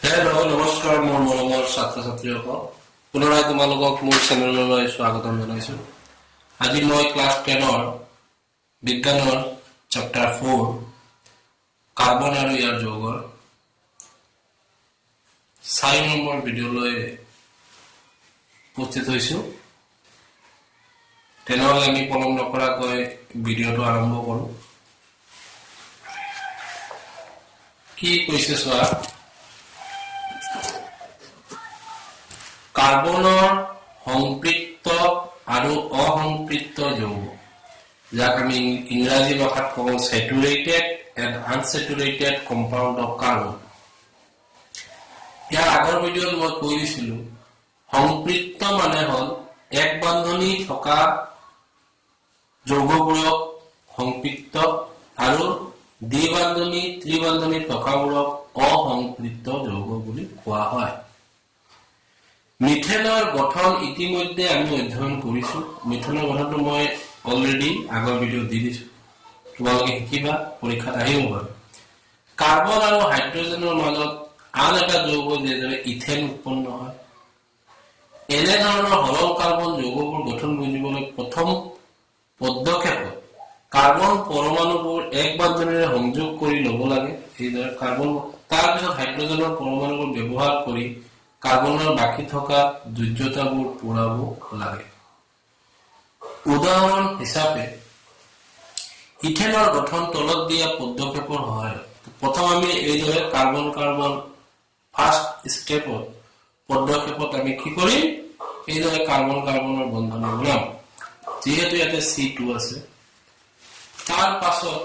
Hello नमस्कार मोर मरমৰ ছাত্ৰ ছাত্ৰীসকল পুনৰাই তোমালোকক মোৰ চেনেললৈ স্বাগতম জনাইছো। আজি মই ক্লাস 10ৰ বিজ্ঞানৰ চেপ্টাৰ 4 কাৰ্বন আৰু ইয়াৰ যৌগৰ 4 নম্বৰ ভিডিঅ'লৈ উপস্থিত হৈছো। তেনেহলে আমি পলম নকৰাকৈ ভিডিঅ'টো আৰম্ভ কৰো। কি কৈছে চোৱা, কাৰ্বনৰ সংপৃক্ত আৰু অসংপৃক্ত যৌগ, যাক আমি ইংৰাজী ভাষাত কওঁ saturated and আনস্যাচুৰেটেড compound of carbon. ইয়াৰ আগৰ ভিডিঅ'ত মই কৈ দিছিলো সংপৃক্ত মানে হ'ল এক বান্ধনী থকা যৌগবোৰক সংপৃক্ত আৰু দ্বিবান্ধনী ত্ৰিবান্ধনী থকাবোৰক অসংপৃক্ত যৌগ বুলি কোৱা হয়। মিথেনৰ গঠন ইতিমধ্যে আমি অধ্যয়ন কৰিছো। মিথেনৰ গঠনটো মই অলৰেডি আগৰ ভিডিঅ' দি দিছো, তোমালোকে শিকিবা, পৰীক্ষাত আহিব পাৰে। কাৰ্বন আৰু হাইড্ৰজেনৰ মাজত আন এটা যৌগ যেদৰে ইথেন উৎপন্ন হয়। এনে ধৰণৰ হৰল কাৰ্বন যৌগবোৰ গঠন বুজিবলৈ প্ৰথম পদক্ষেপত কাৰ্বন পৰমাণুবোৰ এক বান্ধনীৰে সংযোগ কৰি ল'ব লাগে। এইদৰে কাৰ্বন তাৰপিছত হাইড্ৰজেনৰ পৰমাণুবোৰ ব্যৱহাৰ কৰি কাৰ্বনৰ বাকি থকা যোজ্যতাবোৰ পুৰাব লাগে। উদাহৰণ হিচাপে ইথেনৰ গঠন তলত দিয়া পদক্ষেপৰ সহায়ত প্ৰথম আমি এইদৰে কাৰ্বন কাৰ্বন ফাৰ্ষ্ট ষ্টেপত পদক্ষেপত আমি কি কৰিম, এইদৰে কাৰ্বন কাৰ্বনৰ বন্ধনী বনাম। যিহেতু ইয়াতে C2 আছে, তাৰ পাছত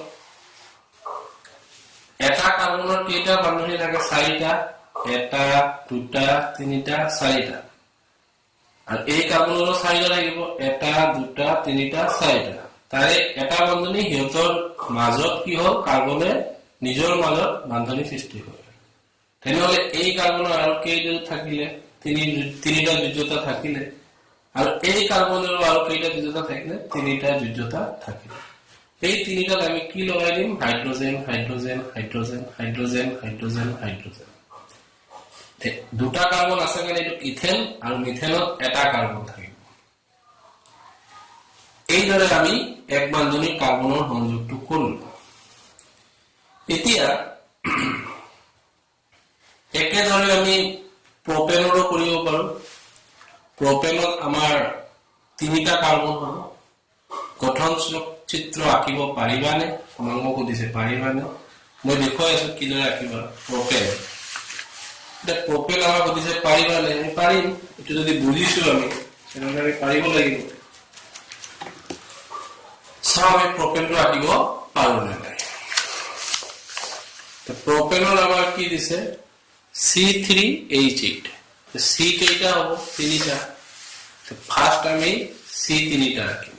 এটা কাৰ্বনৰ কেইটা বান্ধনী থাকে? 4টা। এটা, দুটা, তিনিটা, 4টা। আৰ এই কাৰ্বনেৰও 4টা থাকিব, এটা, দুটা, তিনিটা, 4টা। তাৰে এটা বান্ধনী সিহঁতৰ মাজত কি হ'ল, কাৰ্বনে নিজৰ মাজত বান্ধনী সৃষ্টি কৰে। তেনেহলে এই কাৰ্বনৰ আৰু কেইটা থাকিলে? তিনিটা যোজ্যতা থাকিলে। আৰু এই কাৰ্বনেৰো আৰু কেইটা যোজ্যতা থাকিলে? তিনিটা যোজ্যতা থাকিলে। এই তিনিটাত আমি কি লগাই দিম? Hydrogen hydrogen hydrogen hydrogen hydrogen hydrogen. দুটা কার্বন আছে কাৰণে এইটো ইথেন, আৰু মিথেনত এটা কাৰ্বন থাকিব। এইদৰে আমি এক বান্ধনী কাৰ্বনৰ সংযোগটো কৰিলো। এতিয়া একেদৰে আমি প্ৰপেনৰো কৰিব পাৰো। প্ৰপেনত আমাৰ তিনিটা কাৰ্বন হ'ব। গঠন চিত্ৰ আঁকিব পাৰিবানে? তোমালোকক সুধিছে পাৰিবানে? মই দেখুৱাই আছো কিদৰে আঁকিবা প্ৰপেন। প্ৰপেন আমাক সুধিছে পাৰিবানে? আমি পাৰিম। এইটো যদি বুজিছো আমি তেনেহলে আমি পাৰিব লাগিব। চাও আমি প্ৰপেনটো আঁকিব পাৰো নে নাই। প্ৰপেনৰ আমাৰ কি দিছে? C3H8। C কেইটা হ'ব? 3টা। ফাৰ্স্ট আমি C3টা আঁকিম।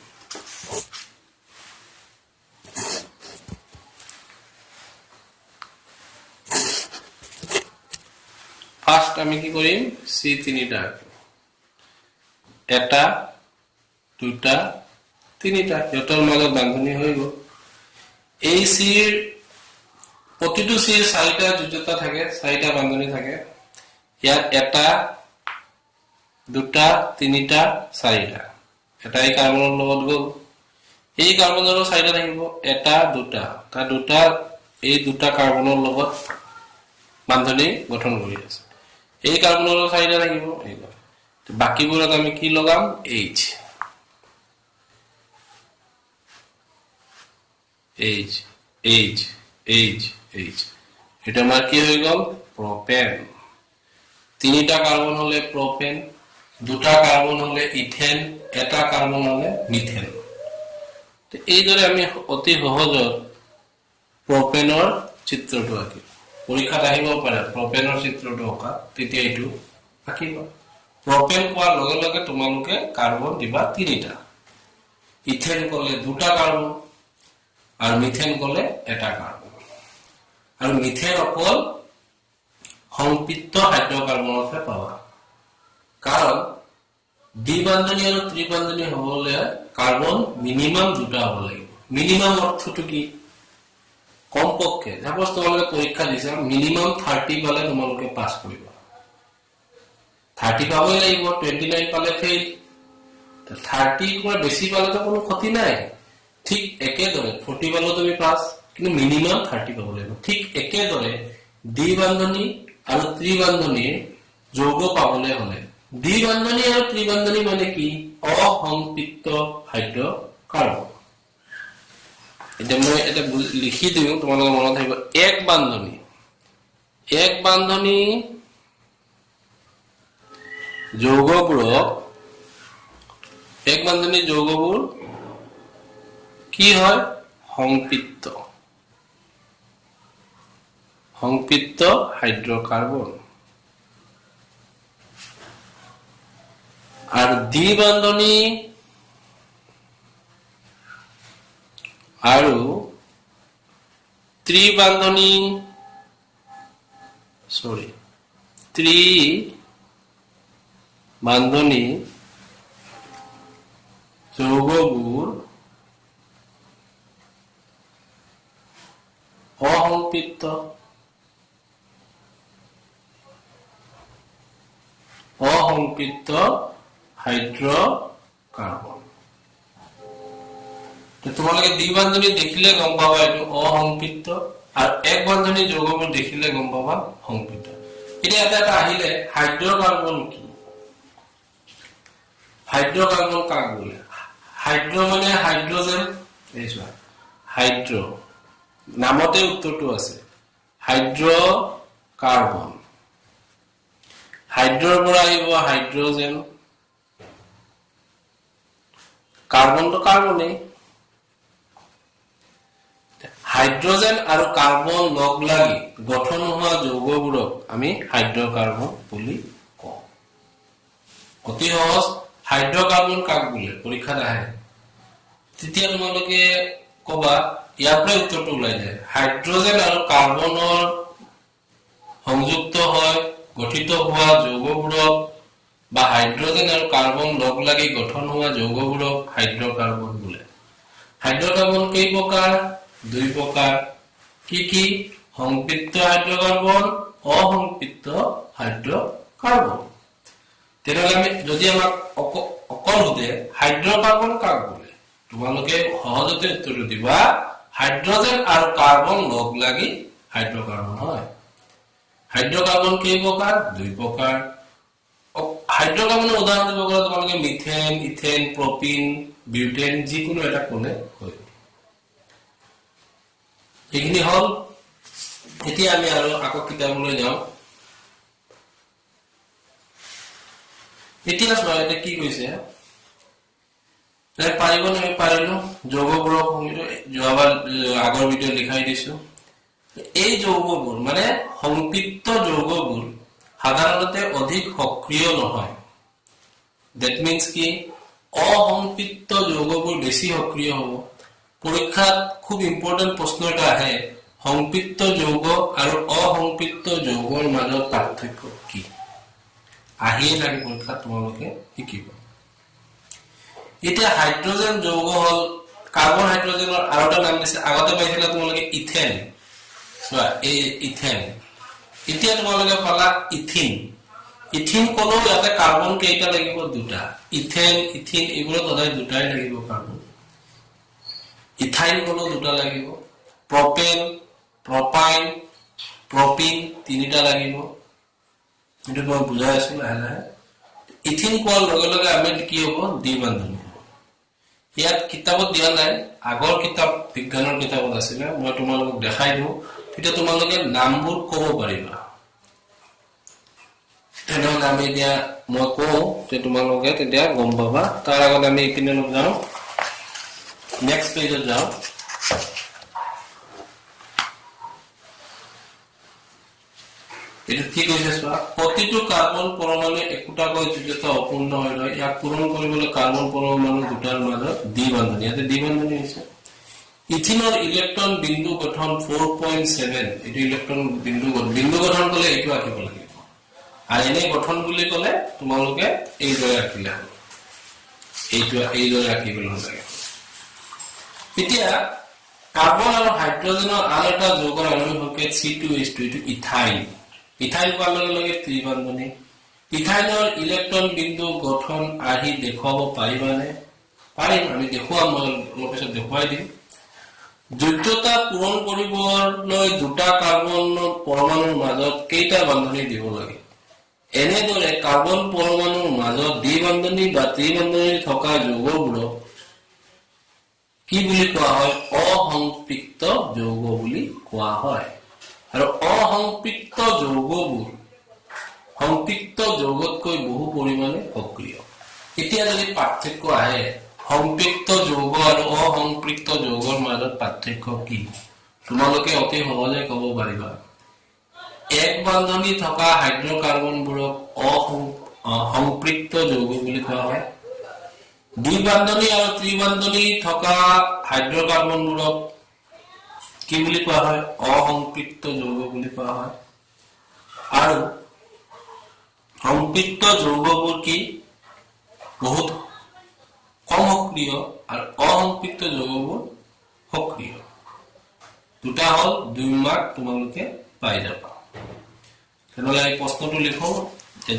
ফাৰ্স্ট আমি কি কৰিম? C3টা আঁকিম। এটা, দুটা, তিনিটা, সিহঁতৰ মাজত বান্ধনী হৈ গ'ল। এই চিৰ প্ৰতিটো চিৰ 4টা যোজ্যতা থাকে, 4টা বান্ধনী থাকে। ইয়াত এটা, দুটা, তিনিটা, 4টা। এটাই কাৰ্বনৰ লগত গ'ল। এই কাৰ্বনৰো 4টা থাকিব, এটা, দুটা। তাৰ দুটা, এই দুটা কাৰ্বনৰ লগত বান্ধনী গঠন কৰি আছে। এই কাৰ্বনৰ 4টা থাকিব। বাকিবোৰত আমি কি লগাম? H। H H H H। এটা আমাৰ কি হৈ গ'ল? প্ৰপেন। তিনিটা কাৰ্বন হলে প্ৰপেন, দুটা কাৰ্বন হলে ইথেন, এটা কাৰ্বন হলে মিথেন। এইদৰে আমি অতি সহজত প্ৰপেনৰ চিত্ৰটো আঁকিম। পৰীক্ষাত আহিব পাৰে প্ৰপেনৰ চিত্ৰটো অঁকা, তেতিয়া এইটো আঁকিবা। প্ৰপেন কোৱাৰ লগে লগে তোমালোকে কাৰ্বন দিবা 3টা। ইথেন কলে দুটা কাৰ্বন, আৰু মিথেন কলে এটা কাৰ্বন। আৰু মিথেন অকল সংপৃক্ত হাইড্ৰকাৰ্বনতহে পাবা, কাৰণ দ্বিবান্ধনী আৰু ত্ৰিবান্ধনী হবলৈ কাৰ্বন মিনিমাম দুটা হ'ব লাগিব। মিনিমাম অৰ্থটো কি? কমপক্ষে সাপোজ তোমালোকে পৰীক্ষা দিছা মিনিমাম 30 পালে তোমালোকে পাস কৰিবা 30 পাবই লাগিব 29 পালে ফেইল 30 পৰা বেছি পালে তো কোনো ক্ষতি নাই ঠিক একেদৰে 40 পালে তুমি পাস কিন্তু মিনিমাম 30 পাব লাগিব ঠিক একেদৰে দ্বি বান্ধনী আৰু ত্ৰি বান্ধনীৰ যৌগ পাবলৈ হলে দ্বি বান্ধনী আৰু ত্ৰি বান্ধনী মানে কি অসম্পৃক্ত হাইড্ৰকাৰ্বন এটা মই এটা লিখি দিও তোমালোকৰ মনত থাকিব এক বান্ধনী যৌগবোৰ কি হয় সংপৃক্ত হাইড্ৰকাৰ্বন আৰ দ্বি বান্ধনী আৰু ত্ৰি বান্ধনী যৌগবোৰ অসম্পৃক্ত হাইড্ৰকাৰ্বন তোমালোকে দ্বি বান্ধনী দেখিলে গম পাবা এটো অসম্পৃক্ত আৰ এক বান্ধনী যৌগবোৰ দেখিলে গম পাবা সংপৃক্ত এটা এটা আহিলে হাইড্ৰকাৰ্বন কি হাইড্ৰকাৰ্বন কাক বলে হাইড্ৰ মানে হাইড্ৰোজেন এইছোৱা হাইড্ৰ নামতে উত্তৰটো আছে হাইড্ৰকাৰ্বন হাইড্ৰৰ পৰা আহিব হাইড্ৰোজেন কাৰ্বন তো কাৰ্বনেই হাইড্ৰোজেন আৰু কাৰ্বন লগ লাগি গঠন হোৱা যৌগবোৰক আমি হাইড্ৰকাৰ্বন বুলি কওঁ অতি সহজ হাইড্ৰকাৰ্বন কাক বোলে পৰীক্ষাত আহে তেতিয়া তোমালোকে কবা ইয়াৰ পৰা উত্তৰটো ওলাই যায় হাইড্ৰোজেন আৰু কাৰ্বনৰ সংযুক্ত হয় গঠিত হোৱা যৌগবোৰক বা হাইড্ৰোজেন আৰু কাৰ্বন লগ লাগি গঠন হোৱা যৌগবোৰক হাইড্ৰকাৰ্বন বোলে হাইড্ৰকাৰ্বন কেই প্ৰকাৰ দুই প্ৰকাৰ কি সংপৃক্ত হাইড্ৰকাৰ্বন অসম্পৃক্ত হাইড্ৰকাৰ্বন তেনেহলে আমি যদি আমাক অকল সোধে হাইড্ৰকাৰ্বন কাক বোলে তোমালোকে সহজতে উত্তৰ দিবা হাইড্ৰোজেন আৰু কাৰ্বন লগ লাগি হাইড্ৰকাৰ্বন হয় হাইড্ৰকাৰ্বন কেই প্ৰকাৰ দুই প্ৰকাৰ হাইড্ৰকাৰ্বনৰ উদাহৰণ দিব গ'লে তোমালোকে মিথেন ইথেন প্ৰপিন বিউটেন যিকোনো এটা কোনে হয় এইখিনি হল এতিয়া আমি আৰু আকৌ কিতাপলৈ যাওঁ এতিয়া চোৱা এটা কি কৈছে পাৰিব নে পাৰিলো যৌগবোৰক যোৱাবাৰ আগৰ ভিডিঅ লিখাই দিছো এই যৌগবোৰ মানে সংপৃক্ত যৌগবোৰ সাধাৰণতে অধিক সক্ৰিয় নহয় দ্যাট মিন্স কি অসম্পৃক্ত যৌগবোৰ বেছি সক্ৰিয় হ'ব পৰীক্ষাত খুব ইম্পৰ্টেন্ট প্ৰশ্ন এটা আহে সংপৃক্ত যৌগ আৰু অসম্পৃক্ত যৌগৰ মাজত পাৰ্থক্য কি আহিয়ে থাকে পৰীক্ষাত তোমালোকে শিকিব এতিয়া হাইড্ৰোজেন যৌগ হল কাৰ্বন হাইড্ৰোজেনৰ আৰু এটা নাম দিছে আগতে পাইছিলা তোমালোকে ইথেন চোৱা এই ইথেন এতিয়া তোমালোকে পালা ইথিন কলো ইয়াতে কাৰ্বন কেইটা লাগিব দুটা ইথেন ইথিন এইবোৰ সদায় দুটাই লাগিব কাৰ্বন ইথাইন কলো দুটা লাগিব প্ৰপেন প্ৰপাইন প্ৰপিন তিনিটা লাগিব এটো মই বুজাই আছো লাহে লাহে ইথিন কোৱাৰ লগে লগে আমি কি হ'ব দ্বি বান্ধনী ইয়াত কিতাপত দিয়া নাই আগৰ কিতাপ বিজ্ঞানৰ কিতাপত আছিল মই তোমালোকক দেখাই দিও তেতিয়া তোমালোকে নামবোৰ ক'ব পাৰিবা তেনেহলে আমি এতিয়া মই কওঁ যে তোমালোকে তেতিয়া গম পাবা তাৰ আগত আমি ইপিনে যাওঁ নেক্সট পেজত যাওঁ এটা ঠিক হৈছে চোৱা প্ৰতিটো কাৰ্বন পৰমাণু একোটাকৈ যোজতা অপূৰ্ণ হৈ ৰয় ইয়াক পূৰণ কৰিবলৈ কাৰ্বন পৰমাণু দুটাৰ মাজত দ্বি বান্ধনী ইয়াতে দ্বি বান্ধনী হৈছে ইথিনৰ ইলেক্ট্ৰন বিন্দু গঠন 4.7 এটো ইলেক্ট্ৰন বিন্দু গঠন কলে এইটো আঁকিব লাগিব আৰ এনে গঠন বুলি কলে তোমালোকে এই দৰে আঁকিলে হ'ব এইটো এই দৰে আঁকিবলৈ লাগে এতিয়া কাৰ্বন আৰু হাইড্ৰজেনৰ আন এটা যৌগৰ আণবিক সংকেত C2H2 এইটো ইথাইল। ইথাইল কোৱাৰ লগে লগে ত্ৰিবন্ধনী। ইথাইলৰ ইলেক্ট্ৰন বিন্দু গঠন আহি দেখুৱাব পাৰিবানে? পাৰিম, আমি দেখুৱাম, মই অলপ পিছত দেখুৱাই দিম। যোগ্যতা পূৰণ কৰিবলৈ দুটা কাৰ্বন পৰমাণুৰ মাজত কেইটা বান্ধনী দিব লাগে? এনেদৰে কাৰ্বন পৰমাণুৰ মাজত দ্বিবন্ধনী বা ত্ৰিবন্ধনী থকা যৌগবোৰক কি বুলি কোৱা হয়? অসম্পৃক্ত যৌগ বুলি কোৱা হয়। আৰু অসম্পৃক্ত যৌগবোৰ সম্পৃক্ত যৌগতকৈ বহু পৰিমাণে সক্ৰিয়। এতিয়া যদি পাৰ্থক্য আহে, সম্পৃক্ত যৌগ আৰু অসম্পৃক্ত যৌগৰ মাজত পাৰ্থক্য কি? তোমালোকে অতি সহজে ক'ব পাৰিবা। এক বান্ধনী থকা হাইড্ৰকাৰ্বনবোৰক অসম্পৃক্ত যৌগ বুলি কোৱা হয়। দ্বিবান্ধনী আৰু ত্ৰিবান্ধনী থকা হাইড্ৰকাৰ্বনবোৰক কি বুলি কোৱা হয়? অসম্পৃক্ত যৌগ বুলি কোৱা হয়। আৰু সম্পৃক্ত যৌগবোৰ কি? বহুত কম সক্ৰিয়, আৰু অসম্পৃক্ত যৌগবোৰ সক্ৰিয়। দুটা হল 2 মাৰ্ক তোমালোকে পাই যাবা। তেনেহ'লে এই প্ৰশ্নটো লিখো,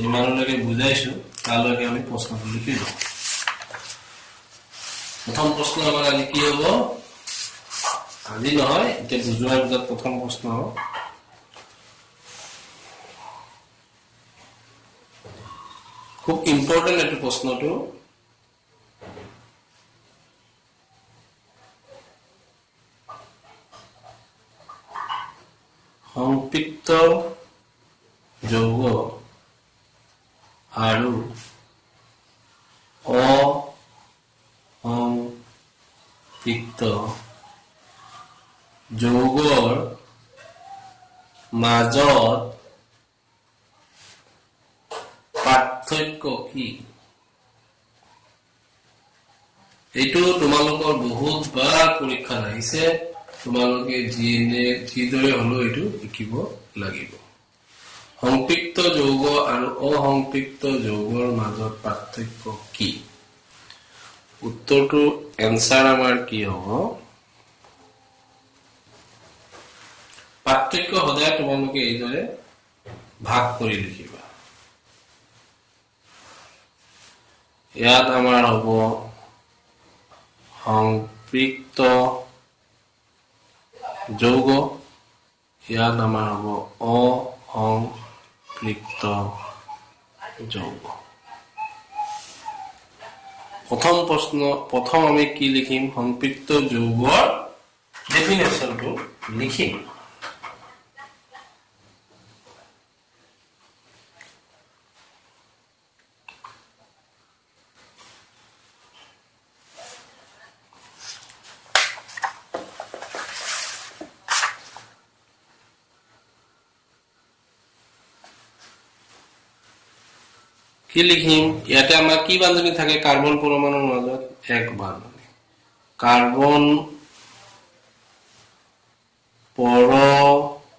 যিমানলৈকে বুজাইছো তালৈকে আমি প্ৰশ্নটো লিখি লওঁ। প্ৰথম প্ৰশ্ন আমাৰ আজি কি হ'ব? আজি নহয়, এতিয়া বুজোৱাৰ পিছত প্ৰথম প্ৰশ্ন হ'ব। খুব ইম্পৰ্টেণ্ট এইটো প্ৰশ্নটো। সম্পৃক্ত যৌগ আৰু অসম্পৃক্ত যৌগৰ মাজত পাৰ্থক্য কি? এইটো তোমালোকৰ বহুত বাৰ পৰীক্ষাত আহিছে। তোমালোকে যিদৰে হলেও এইটো শিকিব লাগিব। সম্পৃক্ত যৌগ আৰু অসম্পৃক্ত যৌগৰ মাজত পাৰ্থক্য কি? উত্তৰটো এনসাৰ আমাৰ কি হ'ব? পাৰ্থক্য সদায় তোমালোকে এইদৰে ভাগ কৰি লিখিবা। ইয়াত আমাৰ হ'ব সম্পৃক্ত যৌগ, ইয়াত আমাৰ হ'ব অসম্পৃক্ত যৌগ। প্ৰথম আমি কি লিখিম? সম্পৃক্ত যৌগৰ ডেফিনেশ্যনটো লিখিম। কি লিখিম? ইয়াতে আমাৰ কি বান্ধনী থাকে? কাৰ্বন পৰমাণুৰ মাজত এক বান্ধনী। কাৰ্বন পৰমাণুৰ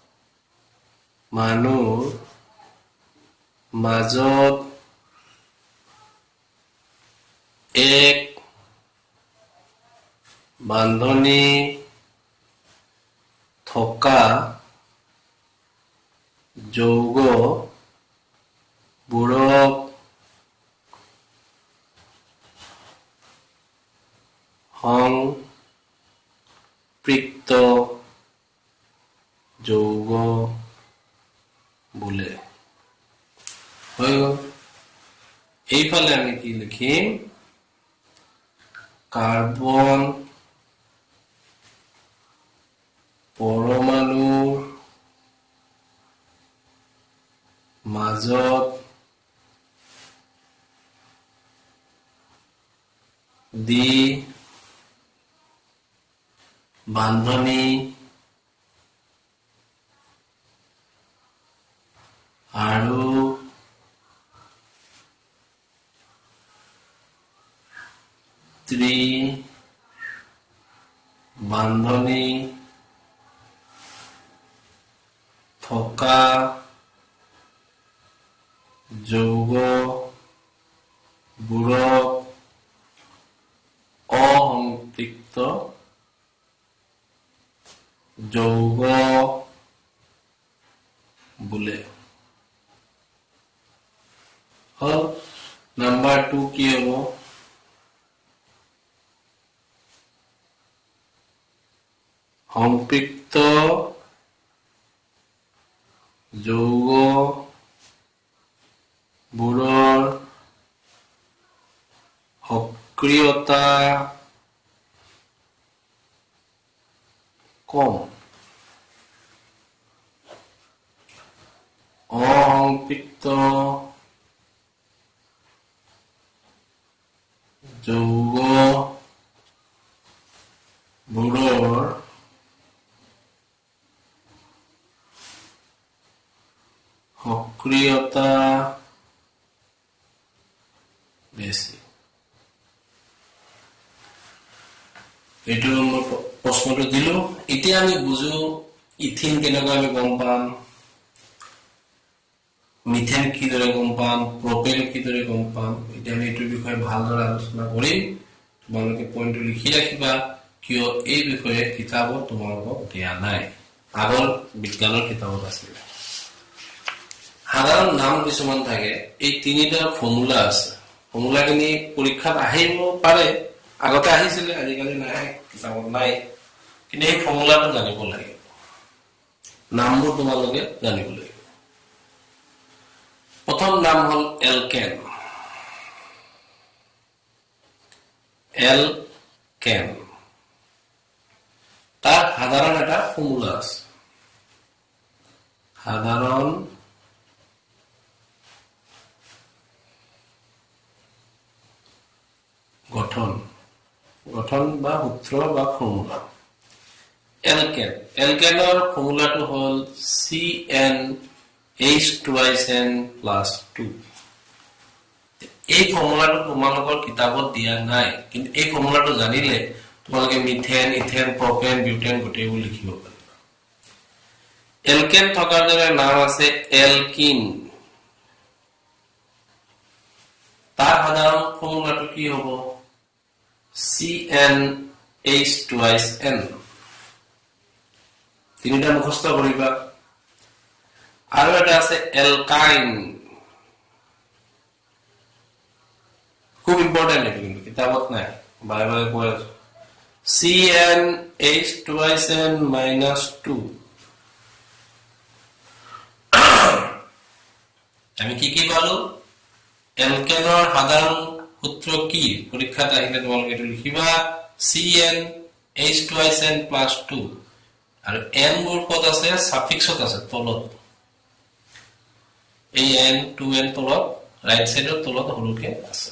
মাজত এক বান্ধনী থকা যৌগবোৰক সম্পৃক্ত যৌগ বোলে। হৈ গ'ল। এইফালে আমি কি লিখিম? কাৰ্বন পৰমাণুৰ মাজত বান্ধনী আৰু ত্ৰিবান্ধনী থকা যৌগবোৰক অসম্পৃক্ত যৌগ বোলে। হল। নাম্বাৰ 2 কি হব? সম্পৃক্ত যৌগ বোৰৰ সক্ৰিয়তা কম। অসম্পৃক্ত যৌগ বোৰৰ সক্ৰিয়তা বেছি। এইটো মই প্ৰশ্নটো দিলো। এতিয়া আমি বুজো ইথিন কেনেকৈ আমি গম পাম, মিথেন কিদৰে গম পাম, প্ৰপেন কিদৰে গম পাম। এতিয়া আমি এইটোৰ বিষয়ে ভালদৰে আলোচনা কৰিম। তোমালোকে পইণ্টটো লিখি ৰাখিবা, কিয় এই বিষয়ে কিতাপত তোমালোকক দিয়া নাই, আগৰ বিজ্ঞানৰ কিতাপত আছিলে। সাধাৰণ নাম কিছুমান থাকে। এই তিনিটা ফৰ্মুলা আছে। ফৰ্মুলাখিনি পৰীক্ষাত আহিব পাৰে, আগতে আহিছিলে, আজিকালি নাই, কিতাপত নাই। কিন্তু এই ফৰ্মুলাটো জানিব লাগিব, নামবোৰ তোমালোকে জানিব লাগিব। প্ৰথম নাম হল এলকেন। এলকেন তাৰ সাধাৰণ এটা ফৰ্মুলা আছে। সাধাৰণ গঠন বা সূত্ৰ বা ফৰ্মুলা। এলকেন, এলকেনৰ ফৰ্মুলাটো হল CnH2n+2। এই ফৰ্মুলাটো তোমালোকৰ কিতাপত দিয়া নাই, কিন্তু এই ফৰ্মুলাটো জানিলে তোমালোকে মিথেন, ইথেন, প্ৰপেন, বিউটেন গোটেইবোৰ লিখিব পাৰিবা। এলকেন থকাৰ দৰে নাম আছে এলকিন। তাৰ সাধাৰণ ফৰ্মুলাটো কি হ'ব? CnH2n। তিনিটা মুখস্থ কৰিবা। আৰু এটা আছে এলকাইন। খুব ইম্পৰ্টেন্ট, এইটো কিন্তু কিতাপত নাই, বাৰে বাৰে কৈ আছো। CnH2n-2। আমি কি কি পালো? এলকেনৰ সাধাৰণ সূত্ৰ কি? পৰীক্ষাত আহিলে তোমালোকে এইটো লিখিবা, CnH2n+2। আৰু n বোৰ ক'ত আছে? সাফিক্সত আছে, তলত। এই n2n তলত, ৰাইট সাইডৰ তলত সৰুকে আছে।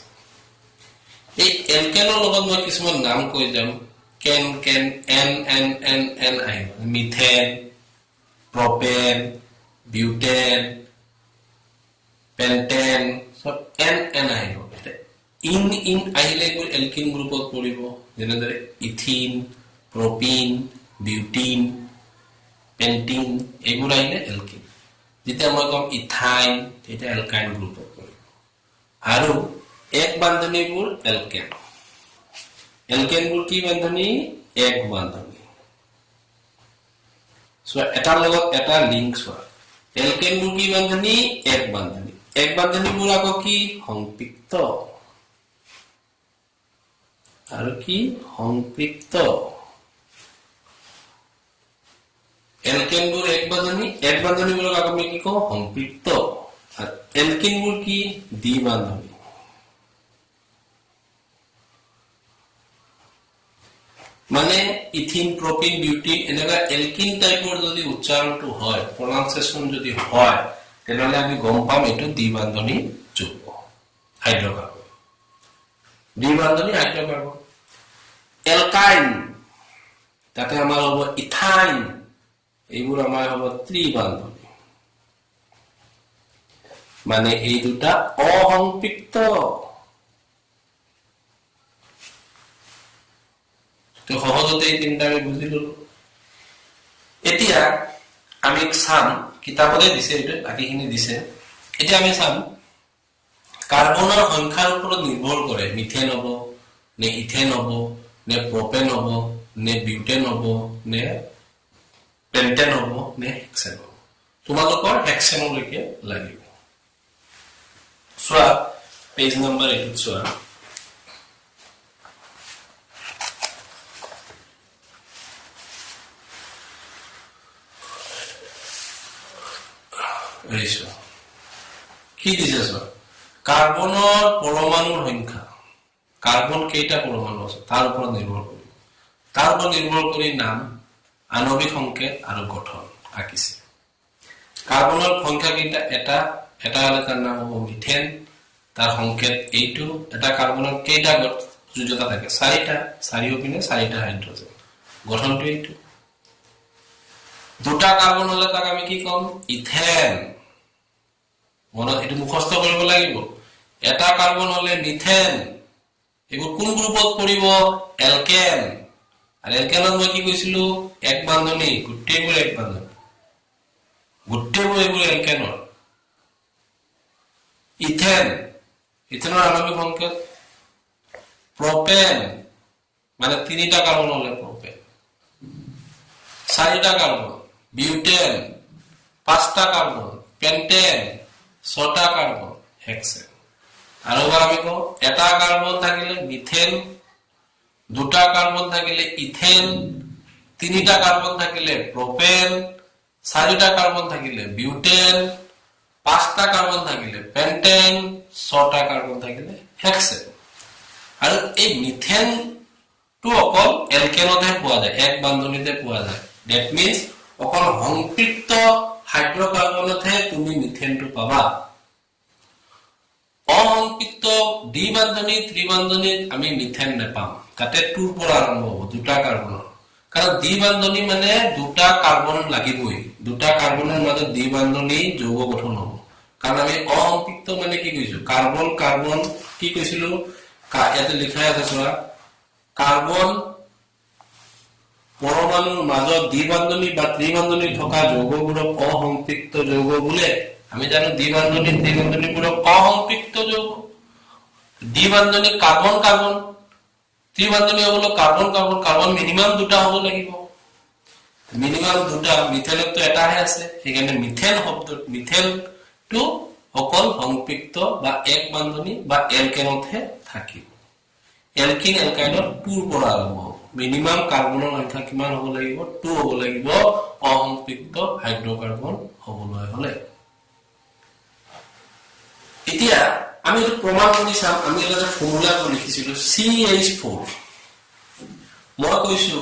এই এলকেনৰ লগত মই কিছুমান নাম কৈ যাম। কেন কেন এন এন এন এন আহিব। মিথেন, প্ৰপেন, বিউটেন, পেন্টেন, সব এন এন আহিব। ইন ইন আহিলে এইবোৰ এলকিন গ্ৰুপত পৰিব। যেনেদৰে ইথিন, প্ৰপিন, বিউটিন, পেন্টিন, এইবোৰ আহিলে এলকিন। যেতিয়া মই কম ইথাইন, তেতিয়া এলকাইন গ্ৰুপত পৰিব। আৰু এক বান্ধনীবোৰ এলকেন। এলকেনবোৰ কি বান্ধনী? এক বান্ধনী। এটাৰ লগত এটা লিংক চোৱা। এলকেনবোৰ কি বান্ধনী? এক বান্ধনী। এক বান্ধনীবোৰ আকৌ কি? সংপৃক্ত। আৰু কি? সংপৃক্ত। এলকেনবোৰ এক বান্ধনী, এক বান্ধনীবোৰক আমি কি কওঁ? সংপৃক্ত। আৰ এলকিনবোৰ কি? দ্বি বান্ধনী। মানে ইথিন, প্ৰপিন, বিউটিন এনেকা এলকিন টাইপৰ যদি উচ্চাৰণটো হয়, প্ৰনাউন্সিয়েশন যদি হয়, তেনেহলে আমি গম পাম এইটো দ্বি বান্ধনী যৌগ, হাইড্ৰকাৰ্বন। দ্বি বান্ধনী হাইড্ৰকাৰ্বন। এলকাইন, তাতে আমাৰ হ'ব ইথাইন, এইবোৰ আমাৰ হ'ব ত্ৰিবান্ধনী। মানে এই দুটা অসম্পৃক্ত। তো সহজতে এই তিনটা আমি বুঝি ললো। এতিয়া আমি চাম, কিতাপতে দিছে, এইটো বাকিখিনি দিছে। এতিয়া আমি চাম কাৰ্বনৰ সংখ্যাৰ ওপৰত নিৰ্ভৰ কৰে মিথেন হ'ব নে ইথেন হ'ব নে প্ৰপেন হ'ব নে বিউটেন হ'ব নে পেন্টেন হ'ব নে হেক্সেন হ'ব তোমালোকৰ হেক্সেনলৈকে লাগিব চোৱা পেজ নম্বৰ 8 চোৱা এইছো কি দিছে চোৱা কাৰ্বনৰ পৰমাণুৰ সংখ্যা কাৰ্বন কেইটা পৰমাণু আছে তাৰ ওপৰত নিৰ্ভৰ কৰি নাম আণবিক সংকেত আৰু গঠন আঁকিছে কাৰ্বনৰ সংখ্যা কেইটা এটা হলে তাৰ নাম হ'ব মিথেন তাৰ সংকেত এইটো এটা কাৰ্বনৰ কেইটা যোজতা থাকে চাৰিওপিনে চাৰিটা হাইড্ৰোজেন গঠনটো এইটো দুটা কাৰ্বন হলে তাক আমি কি কম ইথেন মনত এটো মুখস্থ কৰিব লাগিব এটা কাৰ্বন হলে মিথেন এবোৰ কোন গ্ৰুপত পৰিব এলকেন আৰু এলকেনত মই কি কৈছিলো এক বান্ধনী গোটেইবোৰ এক বান্ধনী গোটেইবোৰ এবোৰ এলকেনৰ ইথেনৰ আণবিক সংকেত প্ৰপেন মানে তিনিটা কাৰ্বন হলে প্ৰপেন চাৰিটা কাৰ্বন বিউটেন পাঁচটা কাৰ্বন পেন্টেন ছটা কাৰ্বন হেক্সেন আৰু আমি কও এটা কাৰ্বন থাকিলে মিথেন দুটা কাৰ্বন থাকিলে ইথেন তিনিটা কাৰ্বন থাকিলে প্ৰপেন চাৰিটা কাৰ্বন থাকিলে বিউটেন পাঁচটা কাৰ্বন থাকিলে পেন্টেন ছটা কাৰ্বন থাকিলে হেক্সেন আৰু এই মিথেন টো অকল এলকেনতহে পোৱা যায় এক বান্ধনীতে পোৱা যায় দ্যাট মিন্স অকল সংপৃক্ত হাইড্ৰকাৰ্বনতহে তুমি মিথেনটো পাবা অসংপৃক্ত দ্বিবান্ধনী ত্ৰিবান্ধনীত আমি মিথেন নাপাম তাতে টুৰ পৰা আৰম্ভ হ'ব দুটা কাৰ্বনৰ কাৰণ দ্বিবান্ধনী মানে দুটা কাৰ্বন লাগিবই দুটা কাৰ্বনৰ মাজত দ্বিবান্ধনী যৌগ গঠন হ'ব কাৰণ আমি অসংপৃক্ত মানে কি কৈছো কাৰ্বন কাৰ্বন কি কৈছিলো ইয়াতে লিখা আছে চোৱা কাৰ্বন পৰমাণুৰ মাজত দ্বিবান্ধনী বা ত্ৰিবান্ধনী থকা যৌগবোৰক অসংপৃক্ত যৌগ বোলে আমি জানো দ্বিবান্ধনী ত্ৰিবান্ধনীবোৰক অসংপৃক্ত যৌগ দ্বিবান্ধনী কাৰ্বন কাৰ্বন ত্ৰিবান্ধনী হলো কাৰ্বন কাৰ্বন কাৰ্বন মিনিমাম দুটা হ'ব লাগিব মিনিমাম দুটা মিথেনতো এটাহে আছে সেইকাৰণে মিথেন শব্দ মিথেনটো অকল সংপৃক্ত বা এক বান্ধনী বা এলকেনতহে থাকিব এলকিন এলকাইডৰ টুৰ পৰা আৰম্ভ হ'ব মিনিমাম কাৰ্বনৰ সংখ্যা কিমান হ'ব লাগিব 2 হ'ব লাগিব অসংপৃক্ত হাইড্ৰকাৰ্বন হ'বলৈ হলে এতিয়া আমি এটা প্ৰমাণ কৰি চাম আমি এটা ফৰ্মুলা লিখিছিলো CH4 মই কৈছো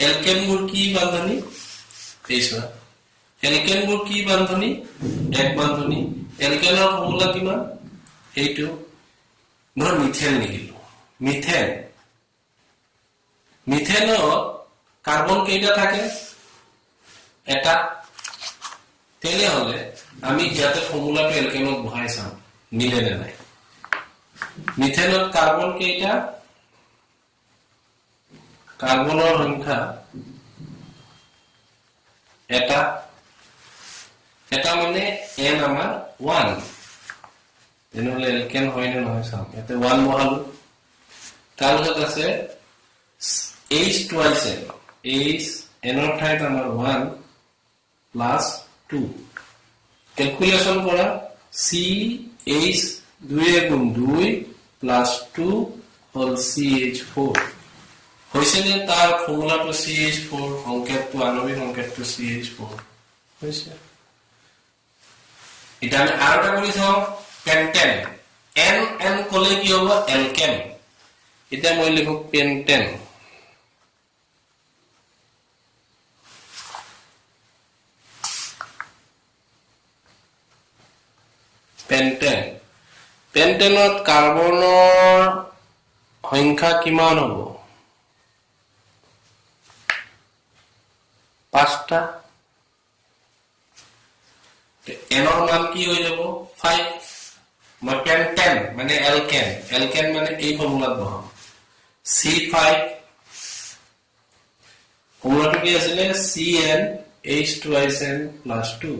এলকেনবোৰ কি বান্ধনী এইছা এলকেনবোৰ কি বান্ধনী এক বান্ধনী এলকেনৰ ফৰ্মুলা কিমান এইটো মই মিথেন লিখিলো মিথেনৰ কাৰ্বন কেইটা থাকে এটা তেনেহলে আমি ইয়াতে ফৰ্মুলাটো এলকেনত বহাই চাম মিলে নে নাই মিথেনত কাৰ্বন কেইটা কাৰ্বনৰ সংখ্যা এটা মানে n আমাৰ 1 তেনেহলে এলকেন হয় নে নহয় চাম ইয়াতে 1 বহালো তাৰপিছত আছে H twice n H n ৰ ঠাইত আমাৰ 1 plus 2 ক্যালকুলেশন কৰা CH 2 গুণ 2 plus 2 whole CH4 হৈছে নে তাৰ ফৰ্মুলাটো CH4 সংকেতটো আণবিক সংকেতটো CH4 হৈছে এটা আমি আৰু এটা কৰি চাও পেন্টেন n কলে কি হ'ব এলকেন এটা মই লিখো পেন্টেন পেন্টেনত কাৰ্বনৰ সংখ্যা কিমান হ'ব 5টা এনৰ মান কি হৈ যাব 5 মই পেন্টেন মানে এলকেন মানে এই ফৰ্মুলাত বহাম C5 ফৰ্মুলাটো কি আছিল CN H2SN + 2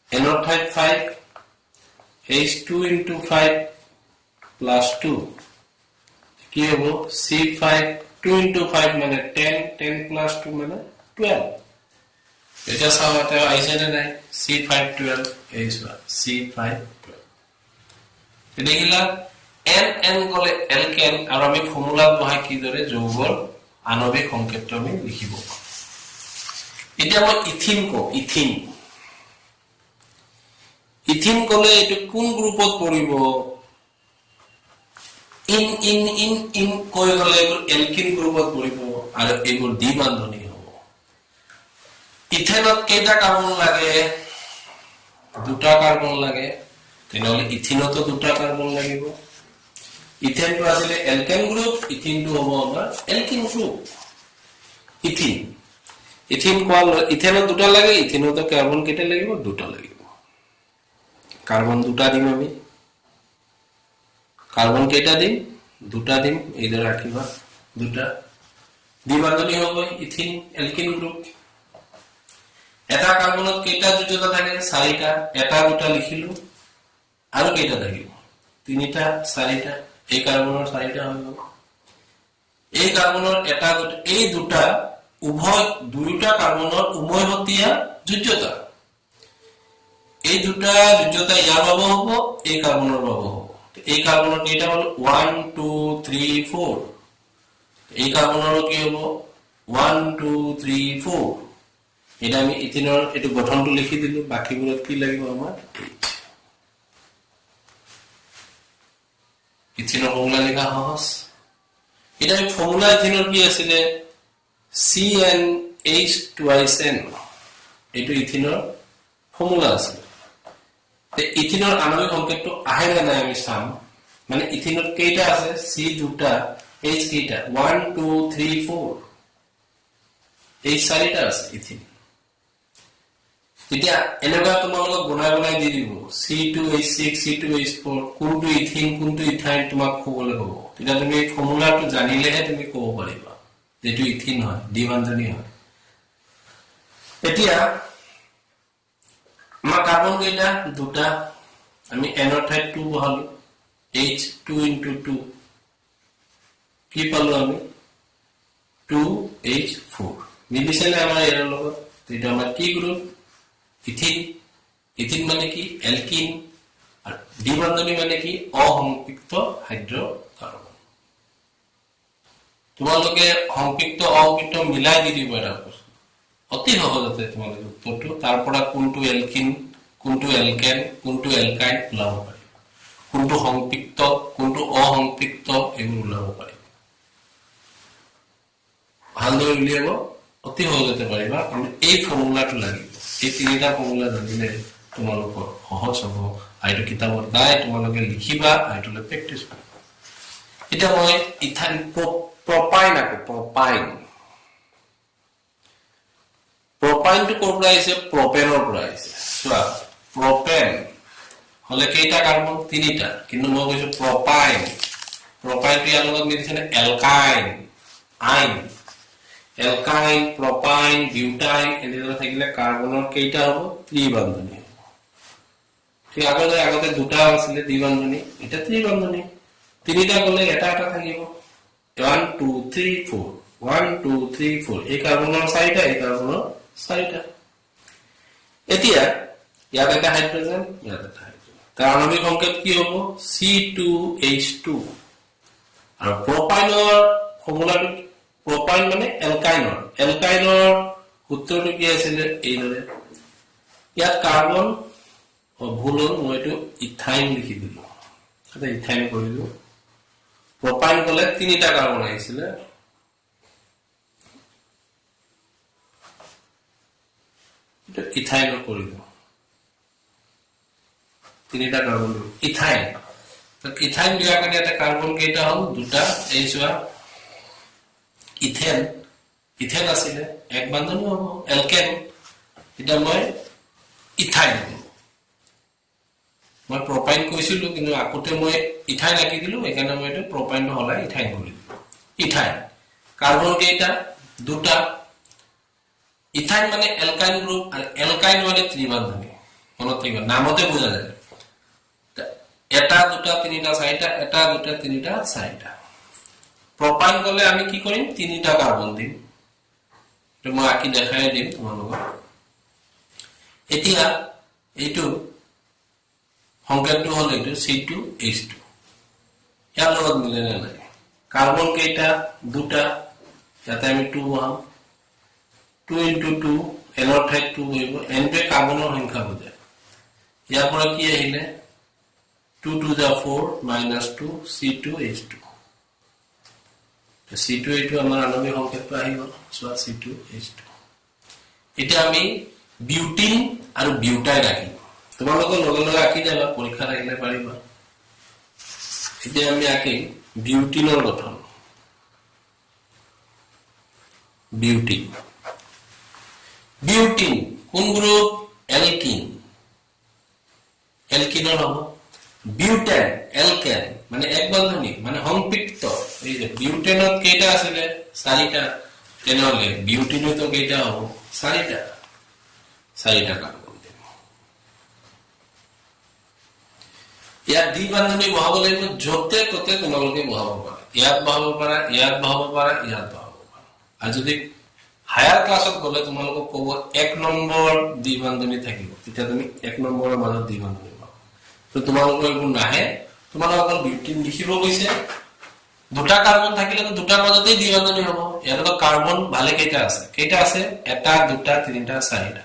এনৰ ঠাইত 5 H2 into 5 plus 2 কি হ'ব C5 2 into 5 মানে 10 10 plus 2 মানে 12 এটা চাও এটা আইছে নে নাই C512 এই চোৱা C512 দেখিলা এন গলে এলকেন আৰু আমি ফৰ্মুলাত বহাই কি দৰে যৌগৰ আণবিক সংকেত আমি লিখিব এটা মই ইথিন কলে এটো কোন গ্ৰুপত পৰিব ইন কৈ গলে এলকিন গ্ৰুপত পৰিব আৰু এইবোৰ দ্বি বান্ধনী হ'ব ইথেনত কেইটা কাৰ্বন লাগে দুটা কাৰ্বন লাগে তেনেহলে ইথিনতো দুটা কাৰ্বন লাগিব ইথেনটো আসলে এলকেন গ্ৰুপ ইথিনটো হ'ব আমাৰ এলকিন গ্ৰুপ ইথিন কোৱা ইথেনত দুটা লাগে ইথিনতো কাৰ্বন কেইটা লাগিব দুটা লাগিব কাৰ্বন দুটা দিম আমি কাৰ্বন কেটা দিন দুটা দিন এইদৰে ৰাখিবা দুটা দ্বিবান্ধনী হ'ব ইথিন এলকিন গ্ৰুপ এটা কাৰ্বনত কেটা যোজতা থাকে চাৰিটা এটা দুটা লিখিলো আৰু কেটা থাকিব তিনিটা চাৰিটা এই কাৰ্বনৰ চাৰিটা হৈ গ'ল এই কাৰ্বনৰ এটা দুটা এই দুটা উভয় দুইটা কাৰ্বনৰ উমৈহতীয়া যোজ্যতা এই দুটা যোজ্যতা ইয়াৰ বাবে হ'ব এই কাৰ্বনৰ বাবে হ'ব এই কাৰ্বনৰ কেটা হল 1 2 3 4 এই কাৰ্বনৰ কি হ'ব 1 2 3 4 এটা আমি ইথিনৰ এটো গঠনটো লিখি দিলো বাকিবোৰত কি লাগিব আমাৰ 8 ইথিনৰ ফৰ্মুলা লিখা সহজ এটা আমি ফৰ্মুলা ইথিনৰ কি আছিল CnH2n এটো ইথিনৰ ফৰ্মুলা আছিল ইথিনৰ আণবিক সংকেতটো আহে না নাই আমি চাম মানে ইথিনৰ কেইটা আছে C দুটা H কেইটা 1 2 3 4 এই চাৰিটা আছে ইথিন এতিয়া এনেকুৱা তোমালোকক বনাই দি দিব C2H6 C2H4 কোনটো ইথিন কোনটো ইথাইন তোমাক ক'বলৈ হ'ব তেতিয়া তুমি এই ফৰ্মুলাটো জানিলেহে তুমি ক'ব পাৰিবা যেটো ইথিন হয় দ্বিবান্ধনী হয় এতিয়া আমাৰ কাৰ্বন কেইটা দুটা আমি এনৰ ঠাইত 2 বহালো H2 * 2 কি পালো আমি 2H4 মিলিছেনে আমাৰ এৰ লগত এটা আমাৰ কি গ্ৰুপ ইথিন মানে কি এলকিন আৰু দ্বিবান্ধনী মানে কি অসম্পৃক্ত হাইড্ৰকাৰ্বন তোমালোকে সংপৃক্ত অসম্পৃক্ত মিলাই দি দিব এটা অতি সহজতে তোমালোকে উত্তৰটো তাৰ পৰা কোনটো এলকিন কোনটো এলকেন কোনটো এলকাইন ওলাব পাৰিব কোনটো সংপৃক্ত কোনটো অসম্পৃক্ত এইবোৰ ওলাব পাৰিব ভালদৰে উলিয়াব অতি সহজতে পাৰিবা আমি এই ফৰ্মুলাটো লাগিব এই তিনিটা ফৰ্মুলা জানিলে তোমালোকৰ সহজ হ'ব আইটো কিতাপত নাই তোমালোকে লিখিবা আইটোলে প্ৰেক্টিছ কৰিবা এটা মই ইথাইন প্ৰপাইন propane to ক'ৰ আহিছে প্ৰপেনৰ পৰা আহিছে চোৱা প্ৰপেন হলে কেইটা কাৰ্বন তিনিটা কিন্তু মই কৈছো প্ৰপাইন টো ইয়াৰ লগত মিলিছে এলকাইন প্ৰপাইন বিউটাইন এনেদৰে থাকিলে কাৰ্বনৰ কেইটা হ'ব ত্ৰিবান্ধনী ঠিক আগতে দুটা আছিল দ্বিবান্ধনী এটা ত্ৰিবান্ধনী তিনিটা গলে এটা থাকিব 1 2 3 4 1 2 3 4 এই কাৰ্বনৰ চাৰিটা এই কাৰ্বনৰ চাৰিটা এতিয়া ইয়াত এটা হাইড্ৰোজেন ইয়াত এটা হাইড্ৰোজেন তাৰ আণবিক সংকেত কি হ'ব C2H2 আৰু প্ৰপাইনৰ ফৰ্মুলাটো প্ৰপাইন মানে এলকাইনৰ সূত্ৰটো কি আছিল এইদৰে ইয়াত কাৰ্বন ভুল হ'ল মই এইটো ইথাইন লিখি দিলো এটা ইথাইন কৰিলো প্ৰপাইন গলে তিনিটা কাৰ্বন আহিছিল ইথাইন কৰিলো তিনিটা কাৰ্বন ইথাইন দিয়াৰ কাৰণে এটা কাৰ্বন কেইটা হ'ল দুটা এই চোৱা ইথেন আছিল এক বান্ধনী হ'ব এলকেন এটা মই ইথাইন মই প্ৰপাইন কৈছিলো কিন্তু আকতে মই ইথাইন আকি দিলো এখানে মই এটা প্ৰপাইনটো হলাই ইথাইন কৰি দিলো ইথাইন কাৰ্বন কেইটা দুটা ইথাইন মানে এলকাইন গ্ৰুপ আৰ এলকাইন মানে ত্ৰিবান্ধনী মনত থাকিব নামতে বোঝা যায় এটা দুটা তিনিটা চাৰিটা এটা দুটা তিনিটা চাৰিটা প্ৰপাইন গলে আমি কি কৰিম তিনিটা কাৰ্বন দিম তো মই আকি দেখাই দিম তোমালোকক এতিয়া এইটো সংকেতটো হল এইটো C2H2 ইয়াৰ লগত মিলে না নাই কাৰ্বন কেইটা দুটা ইয়াতে আমি 2 বহাম 2 into 2 এনৰ ঠাইত 2 বহিব n টোৱে কাৰ্বনৰ সংখ্যা বুজায় ইয়াৰ পৰা কি আহিলে 2 to the 4 minus 2 C2H2 C2H2 আমাৰ আণবিক সংকেতটো আহি গল সো C2H2 এটা আমি বিউটিন আৰু বিউটাইন ৰাখিম তোমালোকৰ লগে লগে আকি যাবা পৰীক্ষা আহিলে পাৰিবা এতিয়া আমি আকি বিউটিনৰ গঠন বিউটিন বিউটিন কোন গ্ৰুপ এলকিন এলকিনৰ হ'ব বিউটেন এলকেন মানে এক বন্ধনী মানে সংপৃক্ত এই যে বিউটেনত কেইটা আছিল চাৰিটা তেনেহলে বিউটিনত কেইটা হ'ব চাৰিটা কাৰ্বন ইয়াত দ্বি বন্ধনী বহাব লাগিব যতে ততে তোমালোকে বহাব পাৰা ইয়াত বহাব পাৰা ইয়াত বহাব পাৰা ইয়াত বহাব পাৰা আৰু যদি হায়াৰ ক্লাছত গলে তোমালোকক ক'ব 1 নম্বৰ দ্বি বন্ধনী থাকিব তেতিয়া তুমি 1 নম্বৰৰ মাজত দ্বি বন্ধনী পাবা তো তোমালোকৰ এইবোৰ নাহে তোমালোকৰ বিউটিন লিখিব গৈছে দুটা কাৰ্বন থাকিলে তো দুটাৰ মাজতেই দ্বি বন্ধনী হ'ব ইয়াত কাৰ্বন ভালে কেইটা আছে এটা দুটা তিনিটা চাৰিটা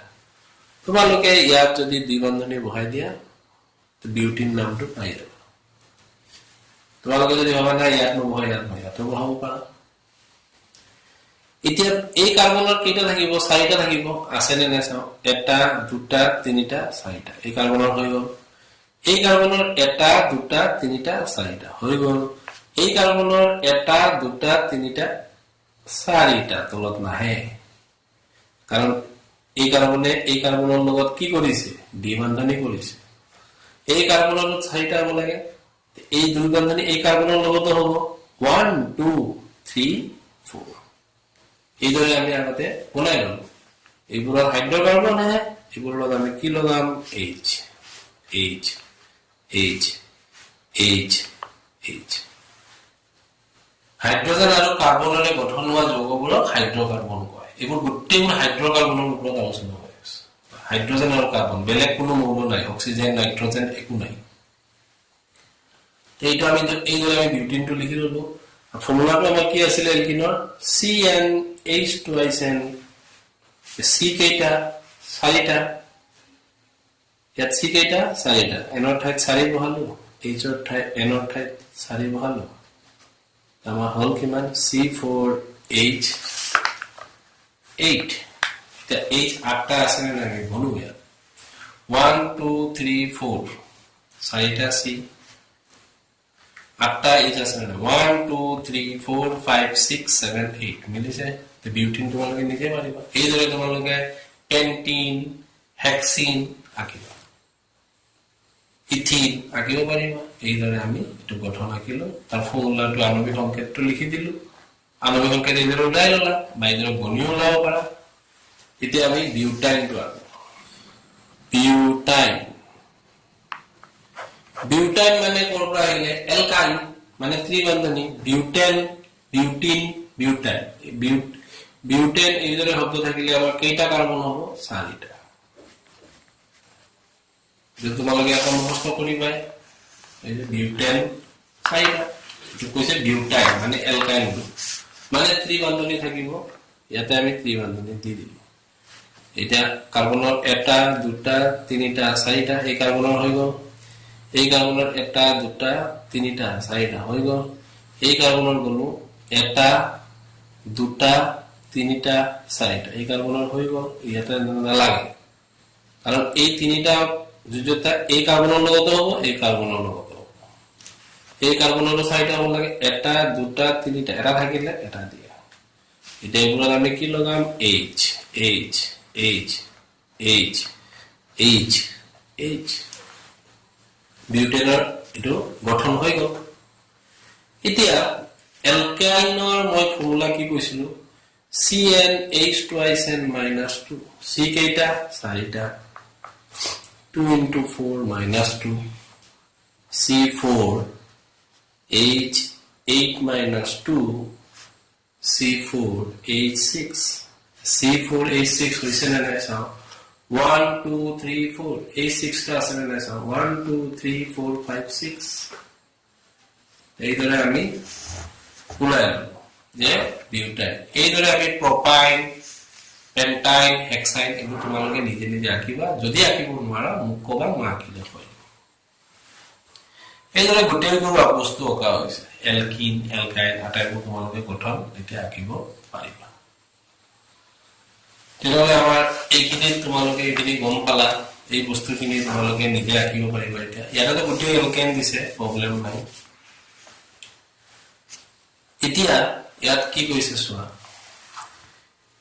তোমালোকে ইয়াত যদি দ্বি বন্ধনী বহাই দিয়া তো বিউটিন নামটো পাই যাব তোমালোকে যদি ভাবা না ইয়াত নবহাই ইয়াতো বহাব পাৰা এতিয়া এই কাৰ্বনৰ কেইটা থাকিব চাৰিটা থাকিব আছে নে নাই চাও এটা দুটা তিনিটা চাৰিটা এই কাৰ্বনৰ হৈ গল এই কাৰ্বনৰ এটা দুটা তিনিটা চাৰিটা হৈ গল এই কাৰ্বনৰ এটা দুটা তিনিটা চাৰিটা তলত নাহে কাৰণ এই কাৰ্বনে এই কাৰ্বনৰ লগত কি কৰিছে দ্বি বন্ধনী কৰিছে এই কাৰ্বনৰ চাৰিটা হ'ব লাগে এই দুই বন্ধনী এই কাৰ্বনৰ লগত হ'ব 1 2 3 4 এইদৰে আমি আগতে বনাই ললো এইবোৰৰ হাইড্ৰকাৰ্বন আহে এইবোৰৰ লগত আমি কি লগাম H H H H H hydrogen আৰু কাৰ্বনৰে গঠন হোৱা যৌগবোৰক হাইড্ৰকাৰ্বন কয় এইবোৰ গোটেইবোৰ হাইড্ৰকাৰ্বনৰ ওপৰত আলোচনা হৈ আছে হাইড্ৰোজেন আৰু কাৰ্বন বেলেগ কোনো মৌল নাই অক্সিজেন নাইট্ৰোজেন একো নাই এইটো আমি এইদৰে আমি বিউটিনটো লিখি ললো ফৰ্মুলাটো আমাৰ কি আছিল এলকিনৰ CnH2n C কেইটা চাৰিটা ইয়াত C কেইটা চাৰিটা এনৰ ঠাইত 4 বহালো H ৰ ঠাইত N ৰ ঠাইত 4 বহালো আমাৰ হল কিমান C4H8 এটা H আঠটা আছে নে নাই বলো ইয়াত 1 2 3 4 চাৰিটা C আঠটা H আছে না 1 2 3 4 5 6 7 8 মিলিছে তে বিউটিন তোমালোকে নিজে পাৰিবা এইদৰে তোমালোকে পেন্টিন হেক্সিন আঁকিবা ইথিন আঁকিব পাৰিবা এইদৰে আমি এটো গঠন আঁকিলো তাৰ ফৰ্মুলাটো আণবিক সংকেতটো লিখি দিলো আণবিক সংকেত এইদৰে ওলাই ললা বাইদৰে বনিও ওলাব পাৰা এতিয়া আমি বিউটাইনটো আঁকো বিউটাইন মানে কোৰ পৰা আহিলে এলকাইল মানে ত্ৰিবন্ধনী বিউটেন বিউটিন বিউটাইন বিউটেন এইদৰে শব্দ থাকিলে আমাৰ কেইটা কাৰ্বন হ'ব চাৰিটা যদি তোমালোকে এটা মুখস্থ কৰিবা এই যে বিউটেন চাৰিটা এটো কৈছে বিউটাইন মানে এলকাইল মানে ত্ৰিবন্ধনী থাকিব ইয়াতে আমি ত্ৰিবন্ধনী দি দিম এটা কাৰ্বনৰ এটা দুটা তিনিটা চাৰিটা এই কাৰ্বনৰ হৈ গল এই কাৰ্বনৰ এটা দুটা তিনিটা চাৰিটা হৈ গল এই কাৰ্বনৰ গলো এটা দুটা তিনিটা চাৰিটা এই কাৰ্বনৰ হৈ গল ইয়াতে নালাগে কাৰণ এই তিনিটা যুজতা এই কাৰ্বনৰ লগত হ'ব এই কাৰ্বনৰ লগত হ'ব এই কাৰ্বনৰ চাৰিটা হ'ব লাগে এটা দুটা তিনিটা এটা থাকিলে এটা দিয়া এটা এইবোৰ আমি কি লগাম H H H H H H বিউটেনৰ এটো গঠন হৈ গল এতিয়া এলকাইনৰ মই ফৰ্মুলা কি কৈছিলো CnH2n - 2 C কেইটা চাৰিটা 2 into 4 minus 2 C4H8 minus 2 C4H6 C4H6 হৈছে না নাই চাও 1 2 3 4 এই 6টা আছে না নাই 1 2 3 4 5 6 এই ধরে আমি উলাই যে বিউটাইন এই ধরে আমি প্রোপাইন পেন্টাইন হেক্সাইন এগুলো তোমালোকে নিজে নিজে আঁকিবা যদি আঁকিব নোৱাৰা মোক কবা মই আঁকি দেখাম এই ধৰে গোটেইবোৰ বস্তু অকা হৈছে এলকিন এলকাইন আটাইবোৰ তোমালোকে গঠন এতিয়া আঁকিব পাৰিবা তেনেহলে আমাৰ এইখিনি তোমালোকে এইখিনি গম পালা এই বস্তুখিনি তোমালোকে নিজে আঁকিব পাৰিবা এতিয়া ইয়াতে গোটেই এলকেন দিছে প্ৰবলেম নাই এতিয়া ইয়াত কি কৈছে চোৱা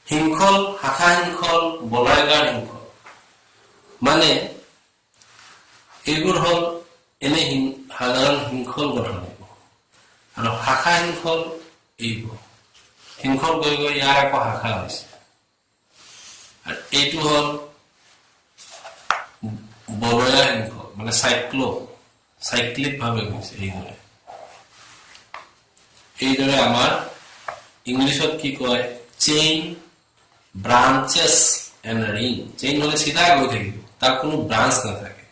হিংখল শাখা হিংখল বলয়াকাৰ হিংখল মানে এইবোৰ হল এনে সাধাৰণ হিংখল গঠন হ'ব আৰু শাখা হিংখল এইবোৰ হিংখল গৈ গৈ ইয়াৰ আকৌ শাখা হৈছে আৰ এইটো হল বলয়া হিংখল মানে সাইক্লিক ভাবে গৈছে এইদৰে আমাৰ ইংলিশত কি কয় chain branches and ring chain হলে সিধা গৈ থাকিব তার কোনো ব্রাঞ্চ না থাকে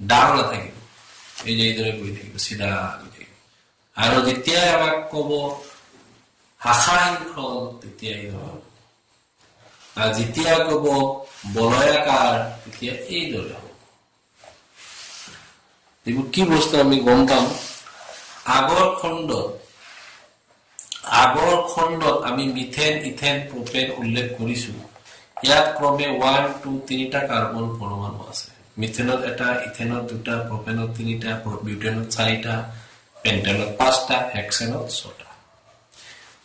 ডাল না থাকে এই যে এইদৰে গৈ থাকিব সিধা গৈ থাকিব আৰু যেতিয়া আমাক কব শাখা হিংখল তেতিয়া এইদৰে আৰ যেতিয়া কব বলয়াকাৰ তেতিয়া এইদৰে হ'ব এইবোৰ কি বস্তু আমি গম পাম আগৰ খণ্ডত আমি মিথেন ইথেন প্ৰপেন উল্লেখ কৰিছো ইয়াত ক্ৰমে 1 2 3টা কাৰ্বন পৰমাণু আছে মিথেনত এটা ইথেনত দুটা প্ৰপেনত তিনিটা বিউটেনত চাৰিটা পেন্টেনত পাঁচটা হেক্সেনত ছটা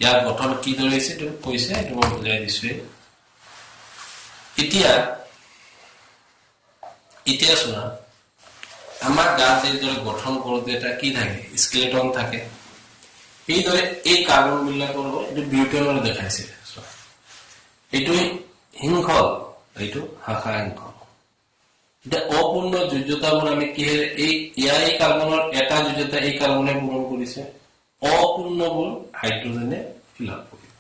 ইয়াৰ গঠন কি ধৰিছে তুমি কৈছে তুমি বুজাই দিছো এতিয়া শোনা আমাৰ গাত এইদৰে গঠন কৰোতে এটা কি থাকে স্কেলেটন থাকে এইদৰে এই কাৰ্বন বিলাকৰ এইটো বিউটেনৰ দেখাইছে এইটো হিংখল এইটো শাখা হিংখল এটা অপূৰ্ণ যোজ্যতাবোৰ আমি কিহেৰে এই কাৰ্বনৰ এটা যোজ্যতা এই কাৰ্বনে পূৰণ কৰিছে অপূৰ্ণবোৰ হাইড্ৰোজেনে ফিল আপ কৰিব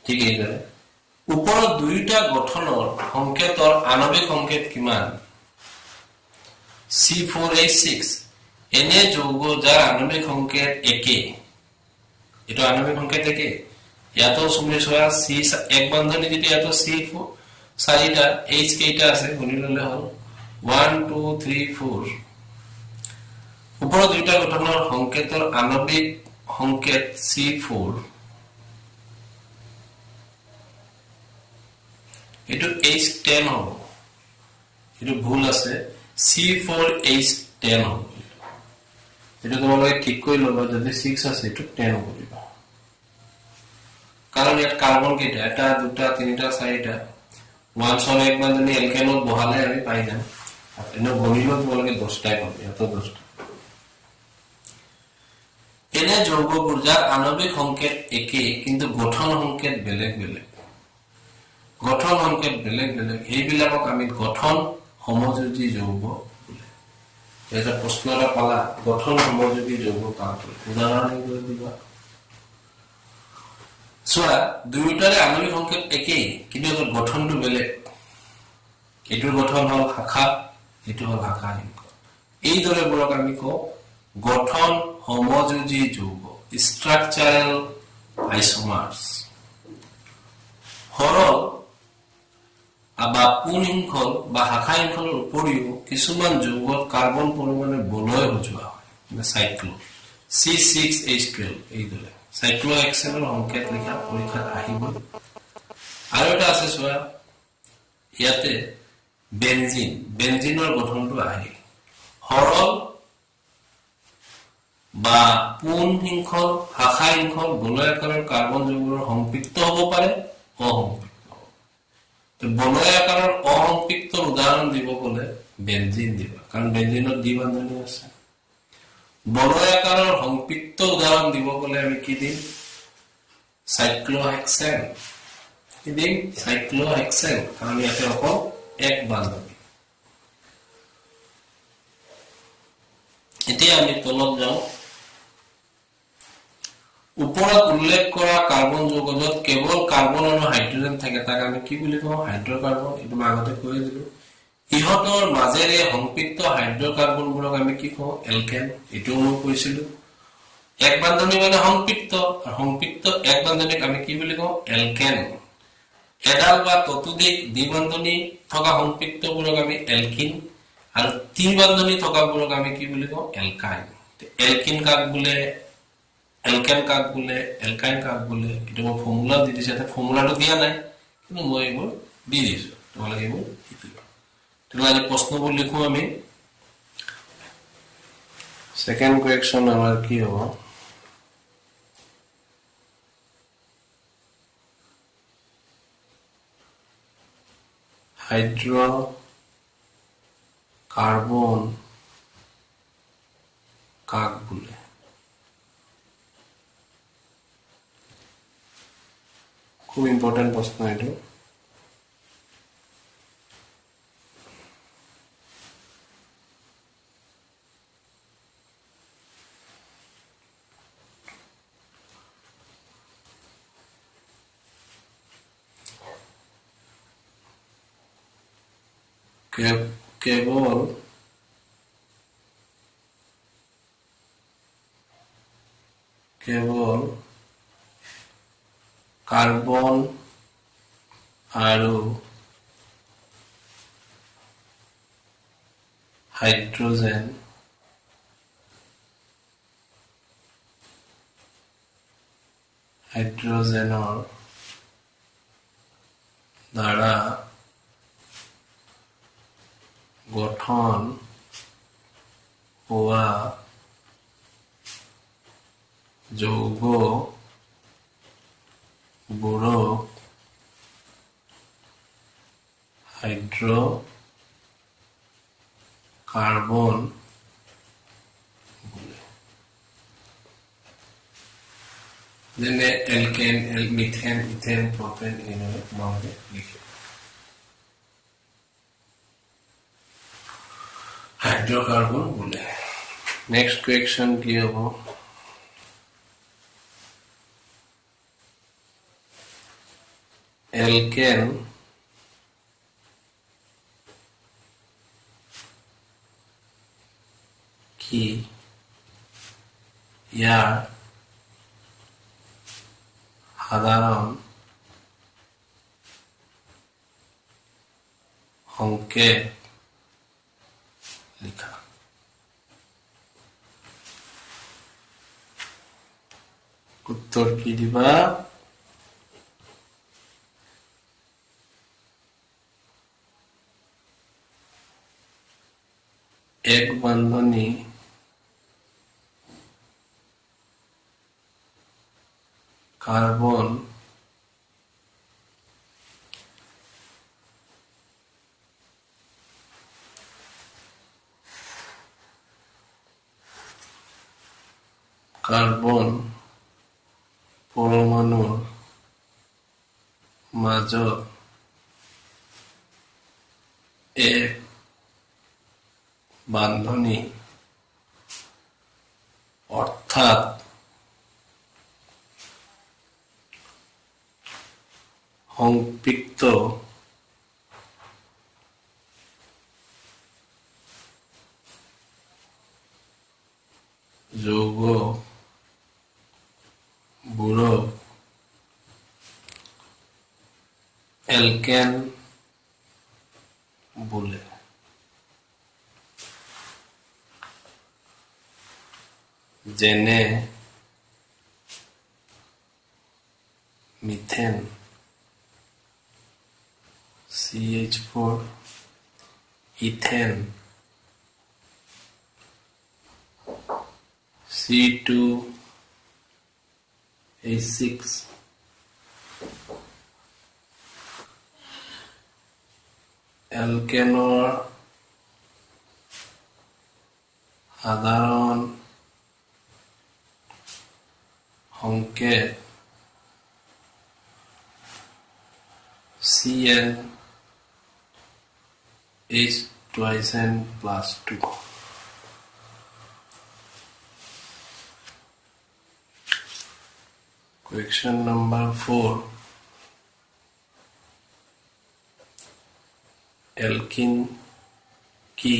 ঠিক এইদৰে ওপৰৰ দুইটা গঠনৰ সংকেতৰ আণবিক সংকেত কিমান C4H6 এনে যৌগ যাৰ আণবিক সংকেত একে এটো আণবিক সংকেত একে ইয়াতো সুমি সোয়া C এক বন্ধনী যদি ইয়াতো C4 চাৰিটা H কেইটা আছে গুণি ললে হল 1 2 3 4 ওপৰৰ দুইটা গঠনৰ সংকেতৰ আণবিক সংকেত C4 এটো H10 হ'ব এটো ভুল আছে C4H10 হ'ব এটো তোমালোকে ঠিক কৰি লবা যদি 6 আছে এটো 10 কৰিবা কাৰণ ইয়াত কাৰ্বন কেইটা এটা দুটা তিনিটা চাৰিটা 1 সৰ এক বন্ধনী এলকেনত বহালে আমি পাই যাম এনে গণিলো তোমালোকে 10টাই পাবে এত 10টা এনে যৌগবোৰ যাৰ আণবিক সংকেত একে কিন্তু গঠন সংকেত বেলেগ বেলেগ গঠন সংকেত বেলেগ বেলেগ এইবিলাকক আমি গঠন সমযোজী যৌগ বোলে এটা প্ৰশ্ন এটা পালা গঠন সমযোজী যৌগ কাক উদাহৰণ কৰি দিবা সোয়া দুইটাৰে আণবিক সংকেত একেই কিন্তু এৰ গঠনটো বেলেগ এটোৰ গঠন হল শাখা এটো হল শাখা হিংখল এই দৰে বোৰক আমি কও গঠন সমযোজী যৌগ স্ট্ৰাকচাৰাল আইসোমাৰ্স হৰল বা পুন হিংখল বা শাখা হিংখলৰ উপৰিও কিছুমান যৌগত কাৰ্বন পৰমাণু বলয় হজোৱা হয় মানে সাইক্লো C6H12 এই দৰে সাইক্লোহেক্সেনৰ সংকেত লিখা পৰীক্ষাত আহিব আৰু এটা আছে সোয়া ইয়াতে বেনজিনৰ গঠনটো আহে হৰল বা পুন হিংখল শাখা হিংখল বলয়াকাৰৰ কাৰ্বন যৌগৰ সংপৃক্ত হ'ব পাৰে অসংপৃক্ত তো বলয়াকাৰৰ অসংপৃক্তৰ উদাহৰণ দিব গলে বেনজিন দিবা কাৰণ বেনজিনত দ্বি বন্ধনী আছে বলয়াকাৰৰ সংপৃক্ত উদাহৰণ দিব গলে আমি কি দিম সাইক্লোহেক্সেন কি দিম সাইক্লোহেক্সেন কাৰণ ইয়াতে অকল এক বন্ধনী এতিয়া আমি তলত যাওঁ ওপৰত উল্লেখ কৰা কাৰ্বন যৌগত কেৱল কাৰ্বন আৰু হাইড্ৰোজেন থাকে তাক আমি কি বুলি কওঁ হাইড্ৰকাৰ্বন এটো মই আগতে কৈ দিলো ইহতৰ মাজেৰে সংপৃক্ত হাইড্ৰকাৰ্বনবোৰক আমি কি কওঁ এলকেন এটো মই কৈছিলো এক বান্ধনী মানে সংপৃক্ত আৰু সংপৃক্ত এক বান্ধনীক আমি কি বুলি কওঁ এলকেন এডাল বা ততোধিক দ্বিবান্ধনী থকা সংপৃক্তবোৰক আমি এলকিন আৰু তিন বান্ধনী থকাবোৰক আমি কি বুলি কওঁ এলকাইন এলকিন কাক বোলে এলকেন কাক বোলে এলকাইন কাক বোলে এটো মই ফৰ্মুলা দি দিছে এটা ফৰ্মুলাটো দিয়া নাই কিন্তু মই এইবোৰ দি দিছো তোমালোকে এইবোৰ শিকিবা তোমালোকে প্ৰশ্নবোৰ লিখো আমি সেকেন্ড কোয়েকশন আমাৰ কি হ'ব হাইড্ৰোকাৰ্বন কাক বলে খুব ইম্পৰ্টেন্ট প্ৰশ্ন এটা केवल कार्बन और हाइड्रोजेन द्वारा गठन हुआ যৌগ বোৰক হাইড্ৰকাৰ্বন বোলে যেনে এলকেন মিথেন ইথেন প্ৰপেন এনেকৈ তোমালোকে লিখিবা হাইড্রোকার্বন बोले नेक्स्ट क्वेश्चन की हो एल्केन की या সাধারণ সংকেত लिखा उत्तर की दिबा एक बंधनी कार्बन कार्बन परमाणुर মাজত एक বান্ধনী অর্থাৎ সংপৃক্ত যৌগ বোৰক এলকেন বোলে যেনে মিথেন CH4 ইথেন C2H6 এলকেনৰ সাধাৰণ সংকেত CnH2n+2 Question number 4. এলকিন কি?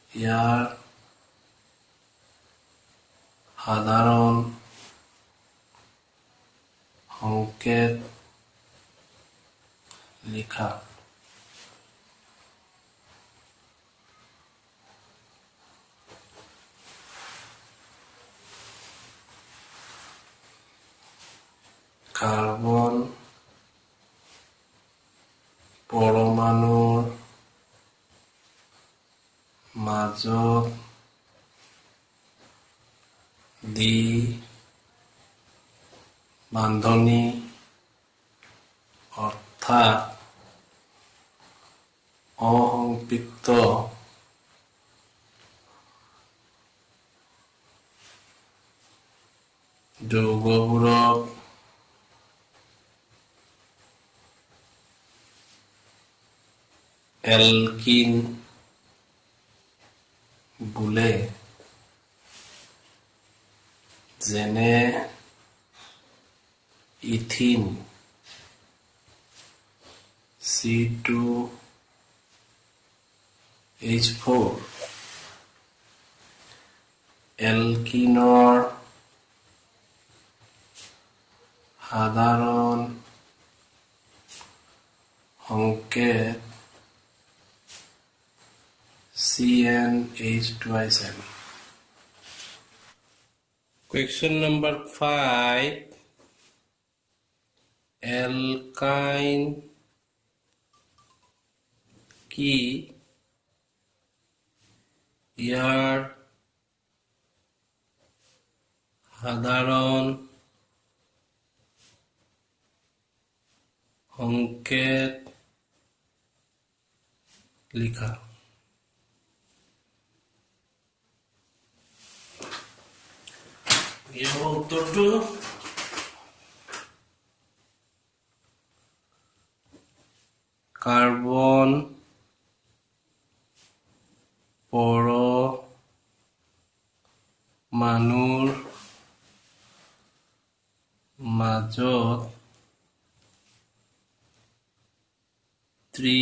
ইয়াৰ সাধাৰণ সংকেত লিখা। কাৰ্বন পৰমাণুৰ মাজত দ্বি বান্ধনী অৰ্থাৎ অসম্পৃক্ত যৌগবোৰক এলকিন বোলে। যেনে ইথিন C2H4। এলকিনৰ সাধাৰণ সংকেত CnH2n। Question number 5. Alkyne কি? ইয়াৰ সাধাৰণ সংকেত লিখা। এই হল উত্তৰটো। কাৰ্বন পৰমাণুৰ মাজত ত্ৰি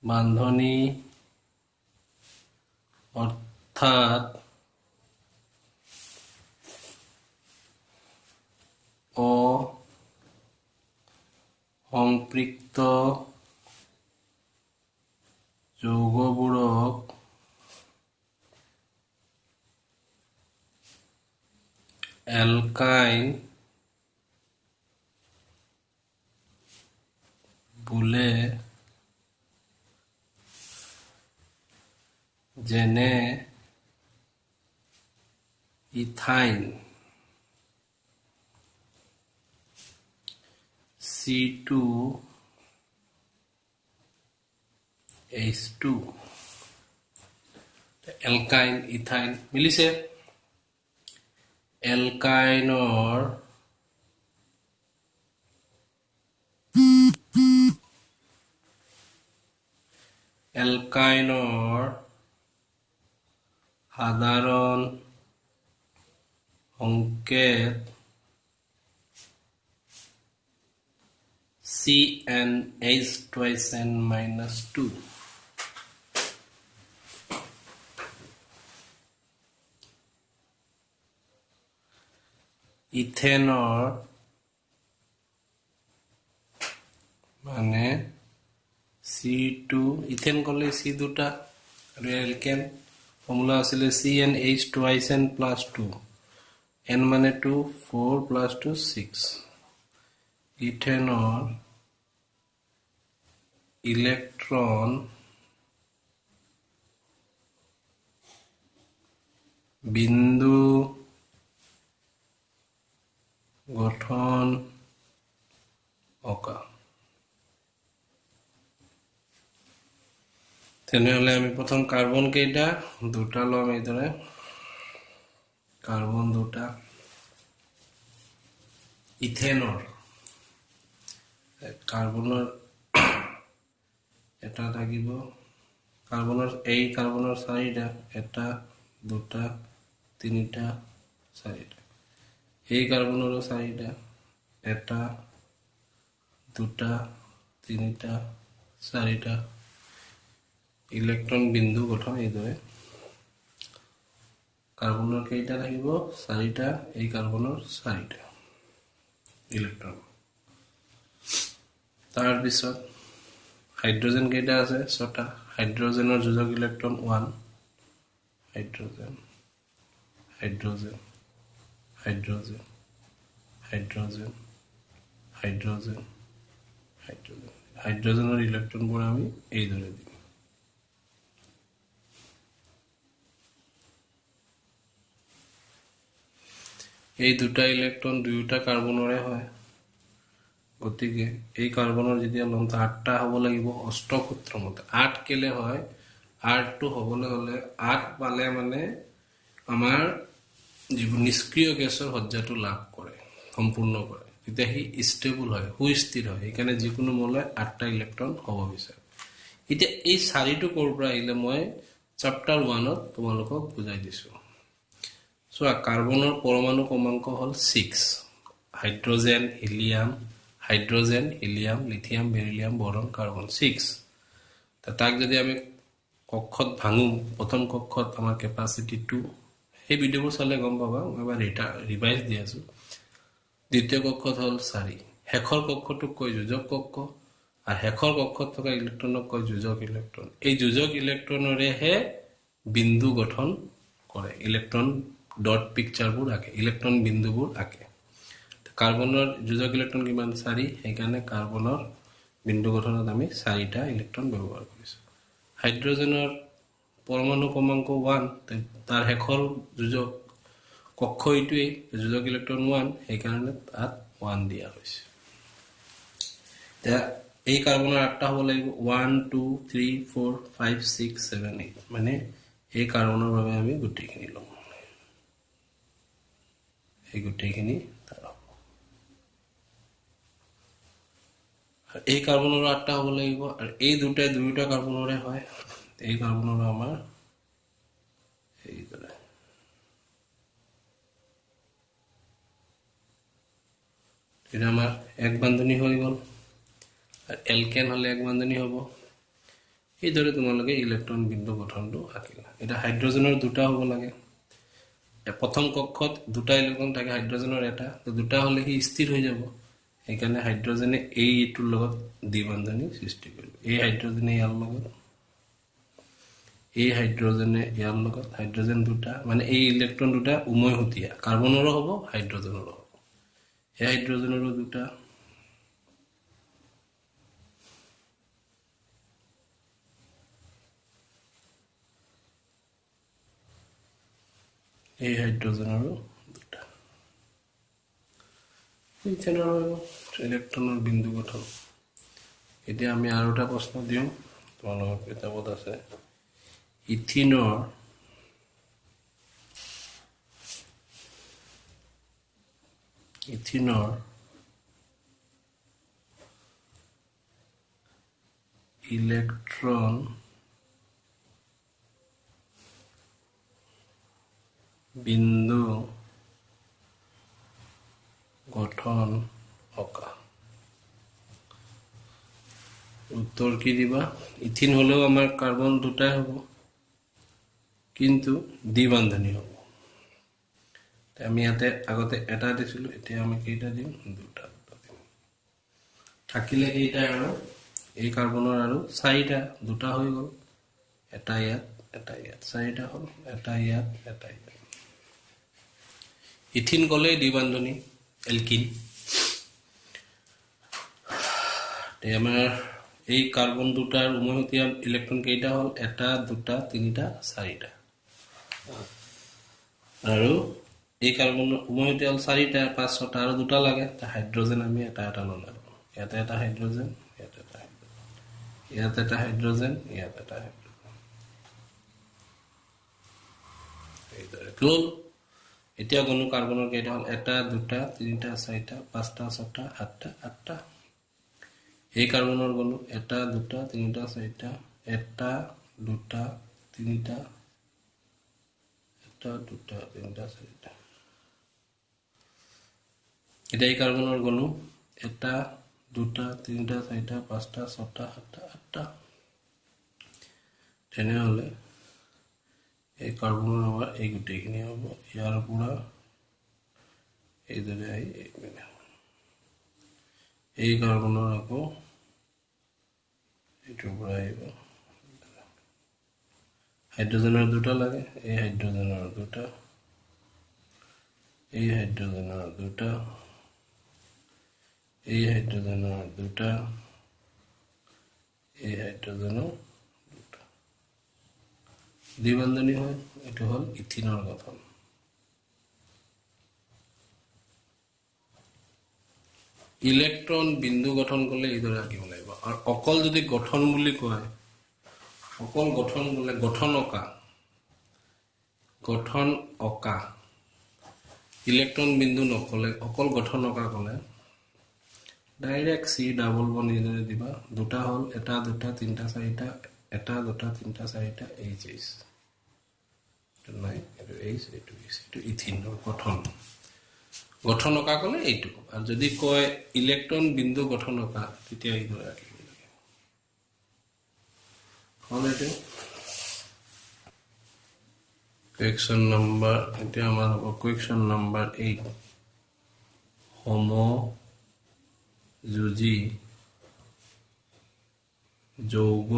বান্ধনী অৰ্থাৎ অসম্পৃক্ত যৌগবোৰক এলকাইন বোলে। যেনে ইথাইন C2H2। এলকাইন ইথাইন মিলিছে। এলকাইনৰ সাধাৰণ সংকেত CnH2n-2। ইথেনৰ মানে C2 ইথেন কলে C দুটা আৰু এলকেন ফৰ্মুলা আছিলে CnH2n+2। n মানে 2 4 + 2 6। ইথেনৰ ইলেক্ট্ৰন বিন্দু গঠন অকা। তেনেহলে আমি প্ৰথম কাৰ্বন কেইটা দুটা লম। এইদৰে কাৰ্বন দুটা। ইথেনৰ কাৰ্বনৰ এটা থাকিব। কাৰ্বনৰ এই কাৰ্বনৰ চাৰিটা, এটা দুটা তিনিটা চাৰিটা এই কাৰ্বনৰো চাৰিটা এটা দুটা তিনিটা চাৰিটা ইলেক্ট্ৰন বিন্দু গঠন এইদৰে কাৰ্বনৰ কেইটা থাকিব চাৰিটা এই কাৰ্বনৰ চাৰিটা ইলেক্ট্ৰন তাৰ পিছত হাইড্ৰোজেন কেইটা আছে ছটা হাইড্ৰোজেনৰ যোজক electron 1 hydrogen hydrogen hydrogen hydrogen hydrogen hydrogen হাইড্ৰোজেনৰ ইলেক্ট্ৰনবোৰ আমি এইদৰে দিম এই দুটা ইলেক্ট্ৰন দুয়োটা কাৰ্বনৰে হয় গতিকে এই কাৰ্বনৰ যেতিয়া লম্ব 8টা হ'ব লাগিব অষ্টক সূত্ৰ মতে 8 কেলে হয় 8টো হ'বলৈ হলে 8 পালে মানে আমাৰ যিবোৰ নিষ্ক্ৰিয় গেছৰ সজ্জাটো লাভ কৰে সম্পূৰ্ণ কৰে তেতিয়া হি ষ্টেবল হয় সুস্থিৰ হয় সেইকাৰণে যিকোনো মলে 8টা ইলেক্ট্ৰন হ'ব বিচাৰে এতিয়া এই চাৰিটো ক'ৰ পৰা আহিলে মই চেপ্টাৰ 1ত তোমালোকক বুজাই দিছো সো কাৰ্বনৰ পৰমাণু ক্ৰমাংক হ'ল 6 hydrogen helium lithium beryllium boron carbon 6 তাক যদি আমি কক্ষত ভাঙো প্ৰথম কক্ষত আমাৰ ক্যাপাসিটি 2 এই ভিডিওবোৰ চালে গম পাবা মই এবাৰ ৰিভাইজ দি আছো দ্বিতীয় কক্ষত হ'ল 4 শেষৰ কক্ষটোক কয় যোজক কক্ষ আৰু শেষৰ কক্ষত থকা ইলেক্ট্ৰনক কয় যোজক ইলেক্ট্ৰন এই যোজক ইলেক্ট্ৰনৰেহে বিন্দু গঠন কৰে ইলেক্ট্ৰন ডট পিকচাৰবোৰ আঁকে ইলেক্ট্ৰন বিন্দুবোৰ আঁকে কাৰ্বনৰ যোজক ইলেক্ট্ৰন কিমান 4 সেইকাৰণে কাৰ্বনৰ বিন্দু গঠনত আমি 4টা ইলেক্ট্ৰন ব্যৱহাৰ কৰিছো হাইড্ৰোজেনৰ পৰমাণু ক্ৰমাংক 1 তাৰ শেষৰ যোজক কক্ষ এইটোৱে যোজক ইলেক্ট্ৰন 1 সেইকাৰণে তাত 1 দিয়া হৈছে এই কাৰ্বনৰ 8টা হ'ব লাগিব 1 2 3 4 5 6 7 8 মানে এই কাৰ্বনৰ বাবে আমি গোটেইখিনি লম এই গোটেইখিনি তাৰ হ'ব এই কাৰ্বনৰ 8টা হ'ব লাগিব আৰু এই দুটা কাৰ্বনৰে হয় এই কাৰ্বনৰ আমাৰ এইদৰে এটা আমাৰ এক বান্ধনী হৈ গ'ল আৰু এলকেন হলে এক বান্ধনী হ'ব এইদৰে তোমালোকে ইলেক্ট্ৰন বিন্দু গঠনটো আঁকিলা এটা হাইড্ৰোজেনৰ দুটা হ'ব লাগে প্ৰথম কক্ষত দুটা ইলেক্ট্ৰন থাকে হাইড্ৰোজেনৰ এটা তো দুটা হলে হি স্থিৰ হৈ যাব সেইকাৰণে হাইড্ৰোজেনে এইটোৰ লগত দ্বিবান্ধনী সৃষ্টি কৰিব এই হাইড্ৰোজেনে ইয়াৰ লগত এই হাইড্ৰোজেনে ইয়াৰ লগত হাইড্ৰোজেন দুটা মানে এই ইলেক্ট্ৰন দুটা উমৈহতীয়া কাৰ্বনৰো হ'ব হাইড্ৰোজেনৰো হ'ব এই হাইড্ৰোজেনৰো দুটা এই হাইড্ৰোজেনৰো দুটা ইলেক্ট্ৰনৰ বিন্দু গঠন এতিয়া আমি আৰু এটা প্ৰশ্ন দিওঁ তোমালোকৰ কিতাপত আছে ইথিনৰ ইলেক্ট্ৰন বিন্দু গঠন অকা উত্তৰ কি দিবা ইথিন হলেও আমাৰ কাৰ্বন দুটাই হ'ব কিন্তু দ্বিবান্ধনী হ'ব আমি ইয়াতে আগতে এটা দিছিলো এতিয়া আমি কেইটা দিম দুটা দিম থাকিলে কেইটা আৰু এই কাৰ্বনৰ আৰু 4টা দুটা হৈ গ'ল এটা ইয়াত 4টা হ'ল এটা ইয়াত ইথিন গলে দ্বিবান্ধনী এলকিন আমাৰ এই কাৰ্বন দুটাৰ উমৈহতীয়া ইলেক্ট্ৰন কেইটা হ'ল এটা দুটা তিনিটা 4টা আৰু এই কাৰ্বনৰ উমৈহতীয়া 4টা 5 6টা আৰু দুটা লাগে তা হাইড্ৰোজেন আমি এটা ললাম ইয়াতে এটা হাইড্ৰোজেন ইয়াতে এটা হাইড্ৰোজেন ইয়াতে এটা হাইড্ৰোজেন এইদৰে ক্লোজ এতিয়া গণু কাৰ্বনৰ কেইটা হ'ল এটা দুটা তিনিটা 4টা 5টা 6টা 7টা 8টা এই কাৰ্বনৰ গণু এটা দুটা তিনিটা 4টা এটা দুটা তিনিটা এটা দুটা তিনিটা 4টা এটা এই কার্বনের গণু এটা দুটা তিনটা চাৰিটা পাঁচটা ছটা সাতটা আঠটা তেনেহলে এই কাৰ্বনেৰ আবাৰ এই গোটেইখিনি হ'ব ইয়াৰ পৰা এইদৰে আহি এই কাৰ্বনেৰ আকৌ এইটোৰ পৰা আহিব হাইড্রোজেনের দুটা লাগে এই হাইড্রোজেনের দুটা এই হাইড্রোজেনের দুটা এই হাইড্রোজেনের দুটা এই হাইড্রোজেনের দুটা দ্বিবন্ধনী হয় এটা হল ইথিনৰ গঠন ইলেকট্ৰন বিন্দু গঠন কৰলে এইদৰে আঁকিব লাগিব আৰু অকল যদি গঠন বুলি কয় অকল গঠন বলে গঠন অকা ইলেকট্রন বিন্দু নকলে অকল গঠন অকা কলে ডাইরেক্ট সি ডাবল বন এইদৰে দিবা দুটা হল এটা দুটা তিনটা চাৰিটা এটা দুটা তিনটা চাৰিটা এইচ এইচ নাই এটো এইচ এটো এইচ এটো ইথিনৰ গঠন অকা কলে এইটো আৰু যদি কয় ইলেকট্ৰন বিন্দু গঠন অকা তেতিয়া এইদৰে আঁকিব লাগে হল এটো Question number এটা আমাৰ question number 8 হোমোযোজী যৌগ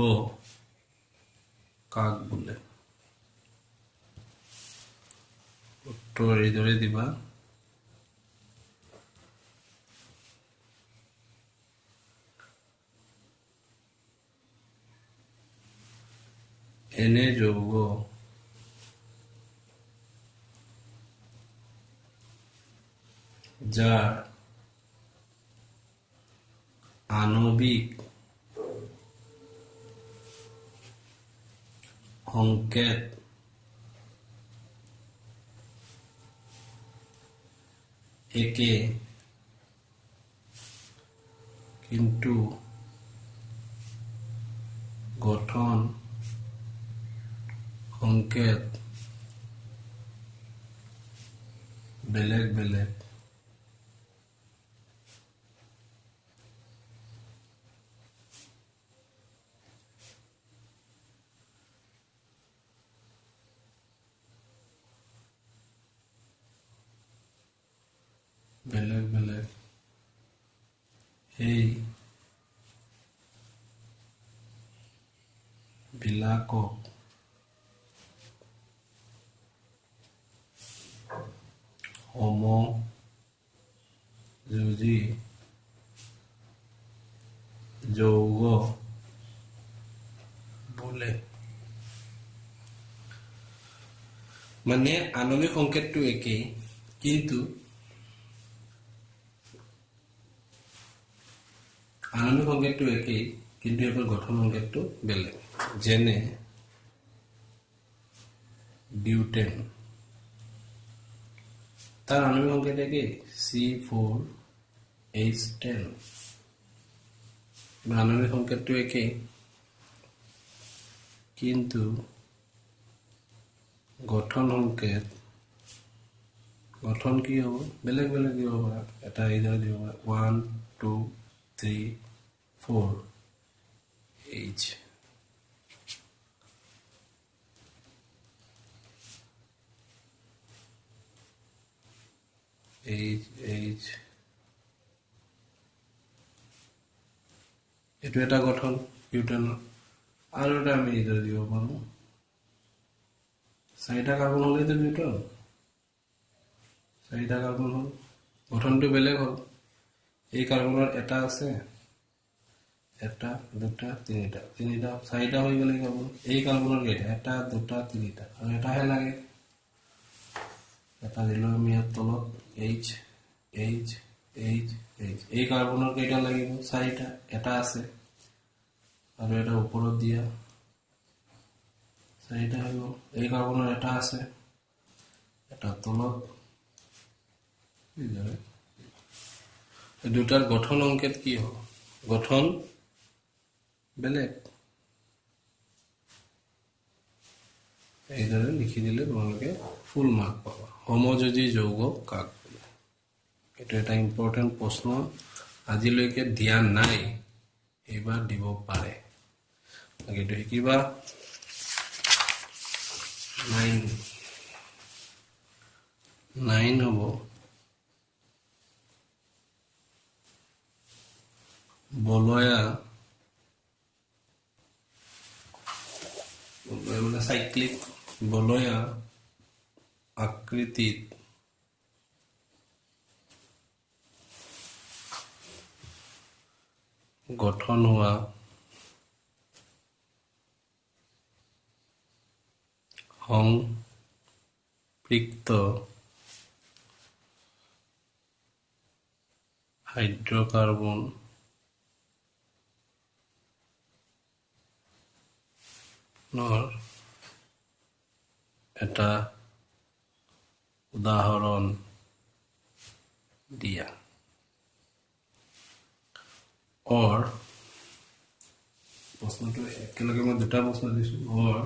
কাক বোলে উত্তৰ এইদৰে দিবা এনে যৌগ যার আণবিক সংকেত একে কিন্তু গঠন সংকেত বেলেগ বেলেগ বেলেগ বেলেগ এই বিলাকক হোমোযোজী যৌগ বোলে মানে আণবিক সংকেতটো একেই কিন্তু আণবিক সংকেতটো একেই কিন্তু এর গঠন সংকেতটো বেলেগ যেনে বিউটেন তার আণবিক সংকেত একেই C4H10 আণবিক সংকেতটো একেই কিন্তু গঠন সংকেত গঠন কি হ'ব বেলেগ বেলেগ দিব পাৰা এটা এইদৰে দিব পাৰা 1 2 3 4 H এটো এটা গঠন বিউটেন আৰু এটা আমি এইদৰে দিব পাৰো চাৰিটা কাৰ্বন হলে তো বিউটেন চাৰিটা কাৰ্বন হল গঠনটো বেলেগ হল এই কাৰ্বনৰ এটা আছে এটা দুটা তিনিটা চাৰিটা হৈ গলে কাৰ্বন এই কাৰ্বনৰ কেইটা এটা দুটা তিনিটা আৰু এটাহে লাগে এটা দিলো আমি ইয়াত তলত H H H H এই কাৰ্বনৰ কেইটা লাগিব চাৰিটা এটা আছে আৰু এটা ওপৰত দিয়া চাৰিটা হৈ গল এই কাৰ্বনৰ এটা আছে এটা তলত এই দুটাৰ গঠন সংকেত কি হ'ব গঠন বেলেগ এইদৰে লিখি দিলে তোমালোকে ফুল মাৰ্ক পাবা হোমোযোজী যৌগ কাক বোলে এইটো এটা ইম্পৰ্টেণ্ট প্ৰশ্ন আজিলৈকে দিয়া নাই এইবাৰ দিব পাৰে এইটো শিকিবা 9 হ'ব বলয়া মানে সাইক্লিক বলয়া আকৃতিত গঠন হোৱা সংপৃক্ত হাইড্ৰকাৰ্বন এটা উদাহৰণ দিয়া or প্ৰশ্নটো একেলগে মই দুটা প্ৰশ্ন দিছো or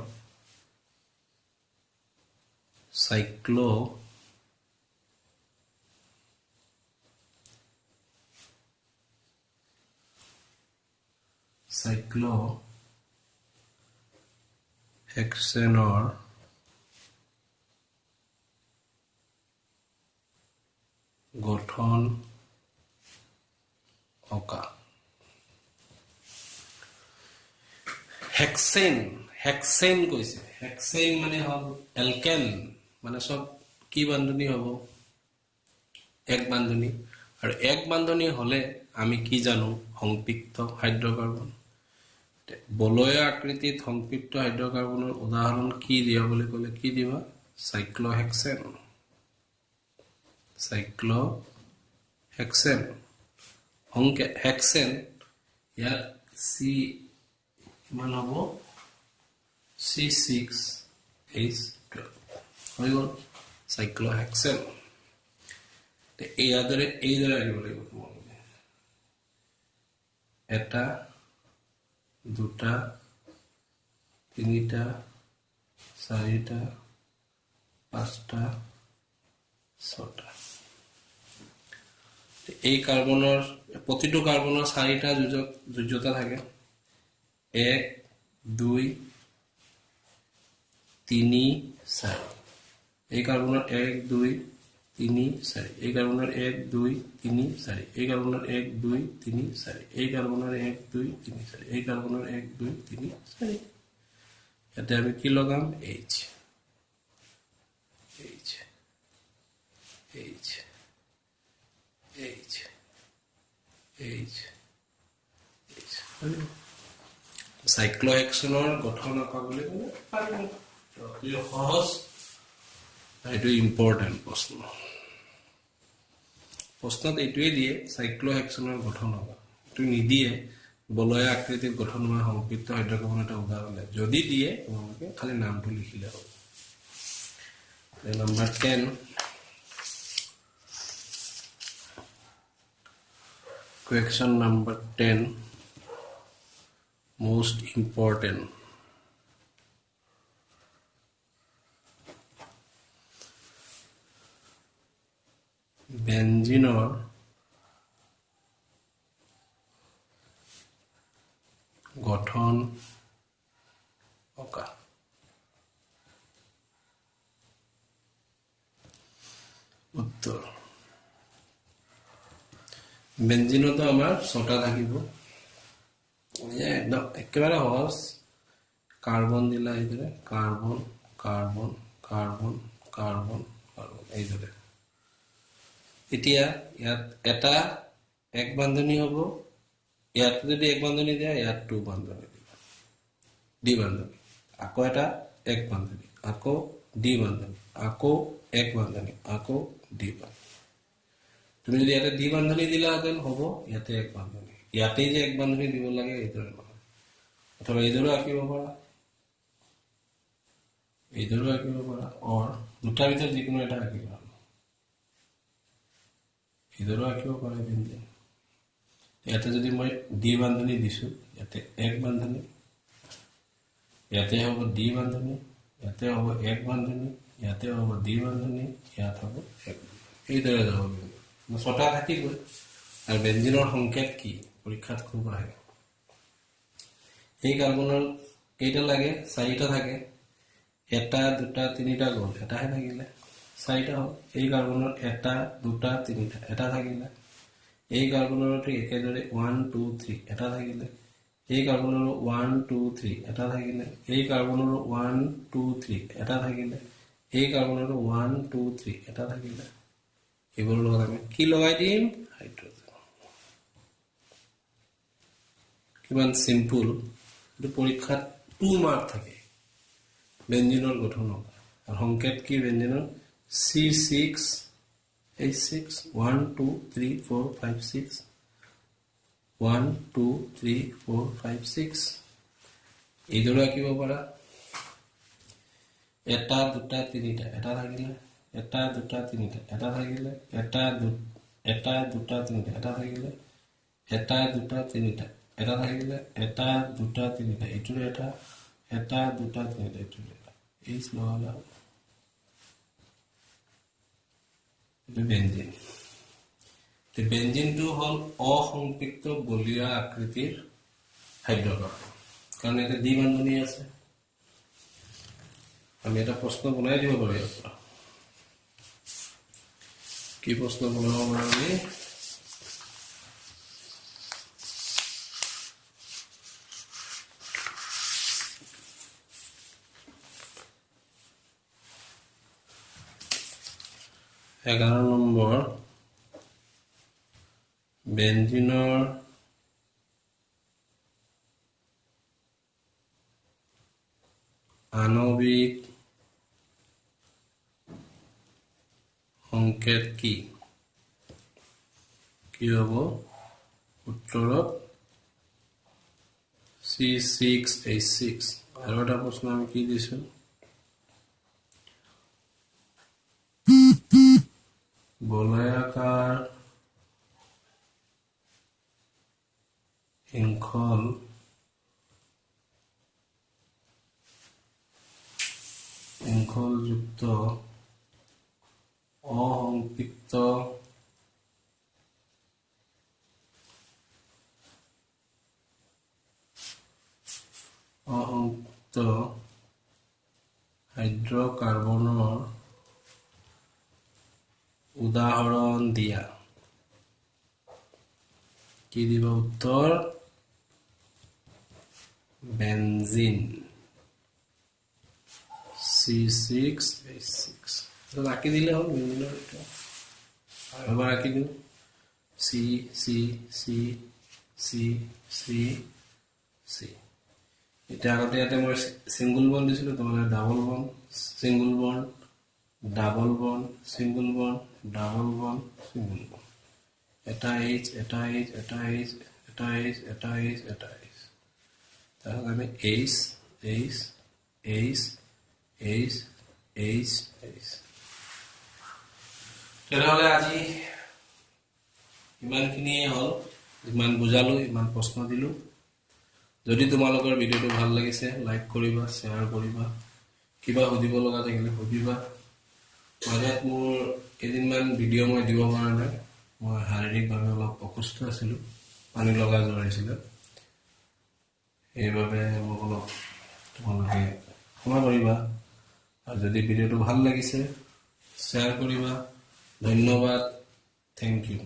cyclohexanor গঠন অকা হেক্সেন কৈছে হেক্সেন মানে হ'ল এলকেন মানে সব কি বান্ধনী হ'ব এক বান্ধনী আৰু এক বান্ধনী হলে আমি কি জানো সংপৃক্ত হাইড্ৰকাৰ্বন বলয় আকৃতিত সংপৃক্ত হাইড্ৰকাৰ্বনৰ উদাহৰণ কি দিয়া বুলি ক'লে কি দিবা সাইক্লোহেক্সেন হেক্সেন ইয়াত সি কিমান হ'ব C6H12 হৈ গ'ল সাইক্লোহেক্সেন এইদৰে আহিব লাগিব তোমালোকে এটা দুটা তিনিটা চাৰিটা পাঁচটা ছটা এই কাৰ্বনৰ প্ৰতিটো কাৰ্বনৰ চাৰিটা যোজ্যতা থাকে 1 2 3 4 এই কাৰ্বনৰ 1 2 3 4 এই কাৰ্বনৰ 1 2 3 4 এই কাৰ্বনৰ 1 2 3 4 এই কাৰ্বনৰ 1 2 3 4 এই কাৰ্বনৰ 1 2 3 4 ইয়াতে আমি কি লগাম H সাইক্লোহেক্সেনৰ গঠন আকা বুলি ক'লে সহজ এইটো ইম্পৰ্টেণ্ট প্ৰশ্নত এইটোৱে দিয়ে সাইক্লোহেক্সেনৰ গঠন আকা এইটো নিদিয়ে বলয় আকৃতিত গঠন হোৱা সংপৃক্ত হাইড্ৰকাৰ্বন এটা উদাহৰণ দিয়ে যদি দিয়ে তোমালোকে খালি নামটো লিখিলে হ'ব number 10 question number 10 most important বেঞ্জিনৰ গঠন অকা উত্তৰ বেঞ্জিনতো আমাৰ ছটা থাকিব একদম একেবাৰে সহজ কাৰ্বন দিলা এইদৰে carbon carbon carbon carbon carbon এইদৰে এতিয়া ইয়াত এটা এক বান্ধনী হ'ব ইয়াত যদি এক বান্ধনী দিয়া ইয়াত টু বান্ধনী দিবা ডি বান্ধনী আকৌ এটা এক বান্ধনী আকৌ ডি বান্ধনী আকৌ এক বান্ধনী আকৌ ডি বান্ধনী তুমি যদি ইয়াতে ডি বান্ধনী দিলাহেঁতেন হ'ব ইয়াতে এক বান্ধনী ইয়াতে যে এক বান্ধনী দিব লাগে এইদৰে নহয় অথবা এইদৰে আঁকিব পাৰা অৰ দুটাৰ ভিতৰত যিকোনো এটা আঁকিব এইদৰে আঁকিব পাৰা বেঞ্জিন ইয়াতে যদি মই ডি বান্ধনী দিছো ইয়াতে এক বান্ধনী ইয়াতে হ'ব ডি বান্ধনী ইয়াতে হ'ব এক বান্ধনী ইয়াতে হ'ব ডি বান্ধনী ইয়াত হ'ব এক এইদৰে যাব ছটা থাকিবই আৰু বেঞ্জিনৰ সংকেত কি পৰীক্ষাত খুব আহে এই কাৰ্বনৰ কেইটা লাগে চাৰিটা থাকে এটা দুটা তিনিটা গ'ল এটাহে থাকিলে চাৰিটা হ'ল এই কাৰ্বনৰ এটা দুটা তিনিটা এটা থাকিলে এই কাৰ্বনৰটো একেদৰে 1 2 3 এটা থাকিলে এই কাৰ্বনৰ 1 2 3 এটা থাকিলে এই কাৰ্বনৰ 1 2 3 এটা থাকিলে এই কাৰ্বনৰ 1 2 3 এটা থাকিলে এইবোৰ লগত আমি কি লগাই দিম হাইড্ৰোজেন কিমান সিম্পল এটো পৰীক্ষাত 2 মাৰ্ক থাকে বেঞ্জিনৰ গঠন আৰু সংকেত কি বেঞ্জিনৰ C6 H6 1 2 3 4 5 6 1 2 3 4 5 6 এইদৰে আঁকিব পাৰা এটা দুটা তিনিটা এটা থাকিলে এটা দুটা তিনিটা এটা থাকিলে এটা দুটা তিনিটা এটা থাকিলে এটা দুটা তিনিটা এটা থাকিলে এটা দুটা তিনিটা এইটোৰে এটা দুটা তিনিটা এইটোৰে এটা এই লগালা বেঞ্জিন বেঞ্জিনটো হ'ল অসম্পৃক্ত বলীয় আকৃতিৰ হাইড্ৰকাৰ্বন কাৰণ এটা দ্বি বন্ধনী আছে আমি এটা প্ৰশ্ন বনাই দিব পাৰো ইয়াৰ পৰা কি প্ৰশ্ন বনাব পাৰো আমি এগাৰো নম্বৰ বেঞ্জিনৰ আণবিক সংকেত কি হ'ব উত্তৰত C6H6 আৰু এটা প্ৰশ্ন আমি কি দিছো বলয়াকাৰ শৃংখলযুক্ত অসম্পৃক্ত হাইড্ৰকাৰ্বনৰ উদাহৰণ দিয়া কি দিব উত্তৰ বেঞ্জিন C6H6 তো ৰাখি দিলে হল বেঞ্জিনৰ এটা আৰু এবাৰ রাখি দিও C C C C C C এটা আগতে এটা মই সিঙ্গল বন্ড দিছিলো তোমালে double bond single bond double bond single bond double bond single bond এটা H এটা H এটা H এটা H এটা H এটা H তাহলে আমি H H H H H H তেতিয়াহ'লে আজি ইমানখিনিয়ে হ'ল ইমান বুজালো ইমান প্ৰশ্ন দিলো যদি তোমালোকৰ ভিডিওটো ভাল লাগিছে লাইক কৰিবা শেয়াৰ কৰিবা কিবা সুধিব লগা থাকিলে সুধিবা মাজত মোৰ এদিনমান ভিডিও মই দিব পৰা নাই মই শাৰীৰিকভাৱে অলপ অসুস্থ আছিলো পানী লগা জ্বৰ আহিছিল এইভাবে মোক অলপ তোমালোকে ক্ষমা কৰিবা আৰু যদি ভিডিওটো ভাল লাগিছে শেয়াৰ কৰিবা ধন্যবাদ থ্যাংক ইউ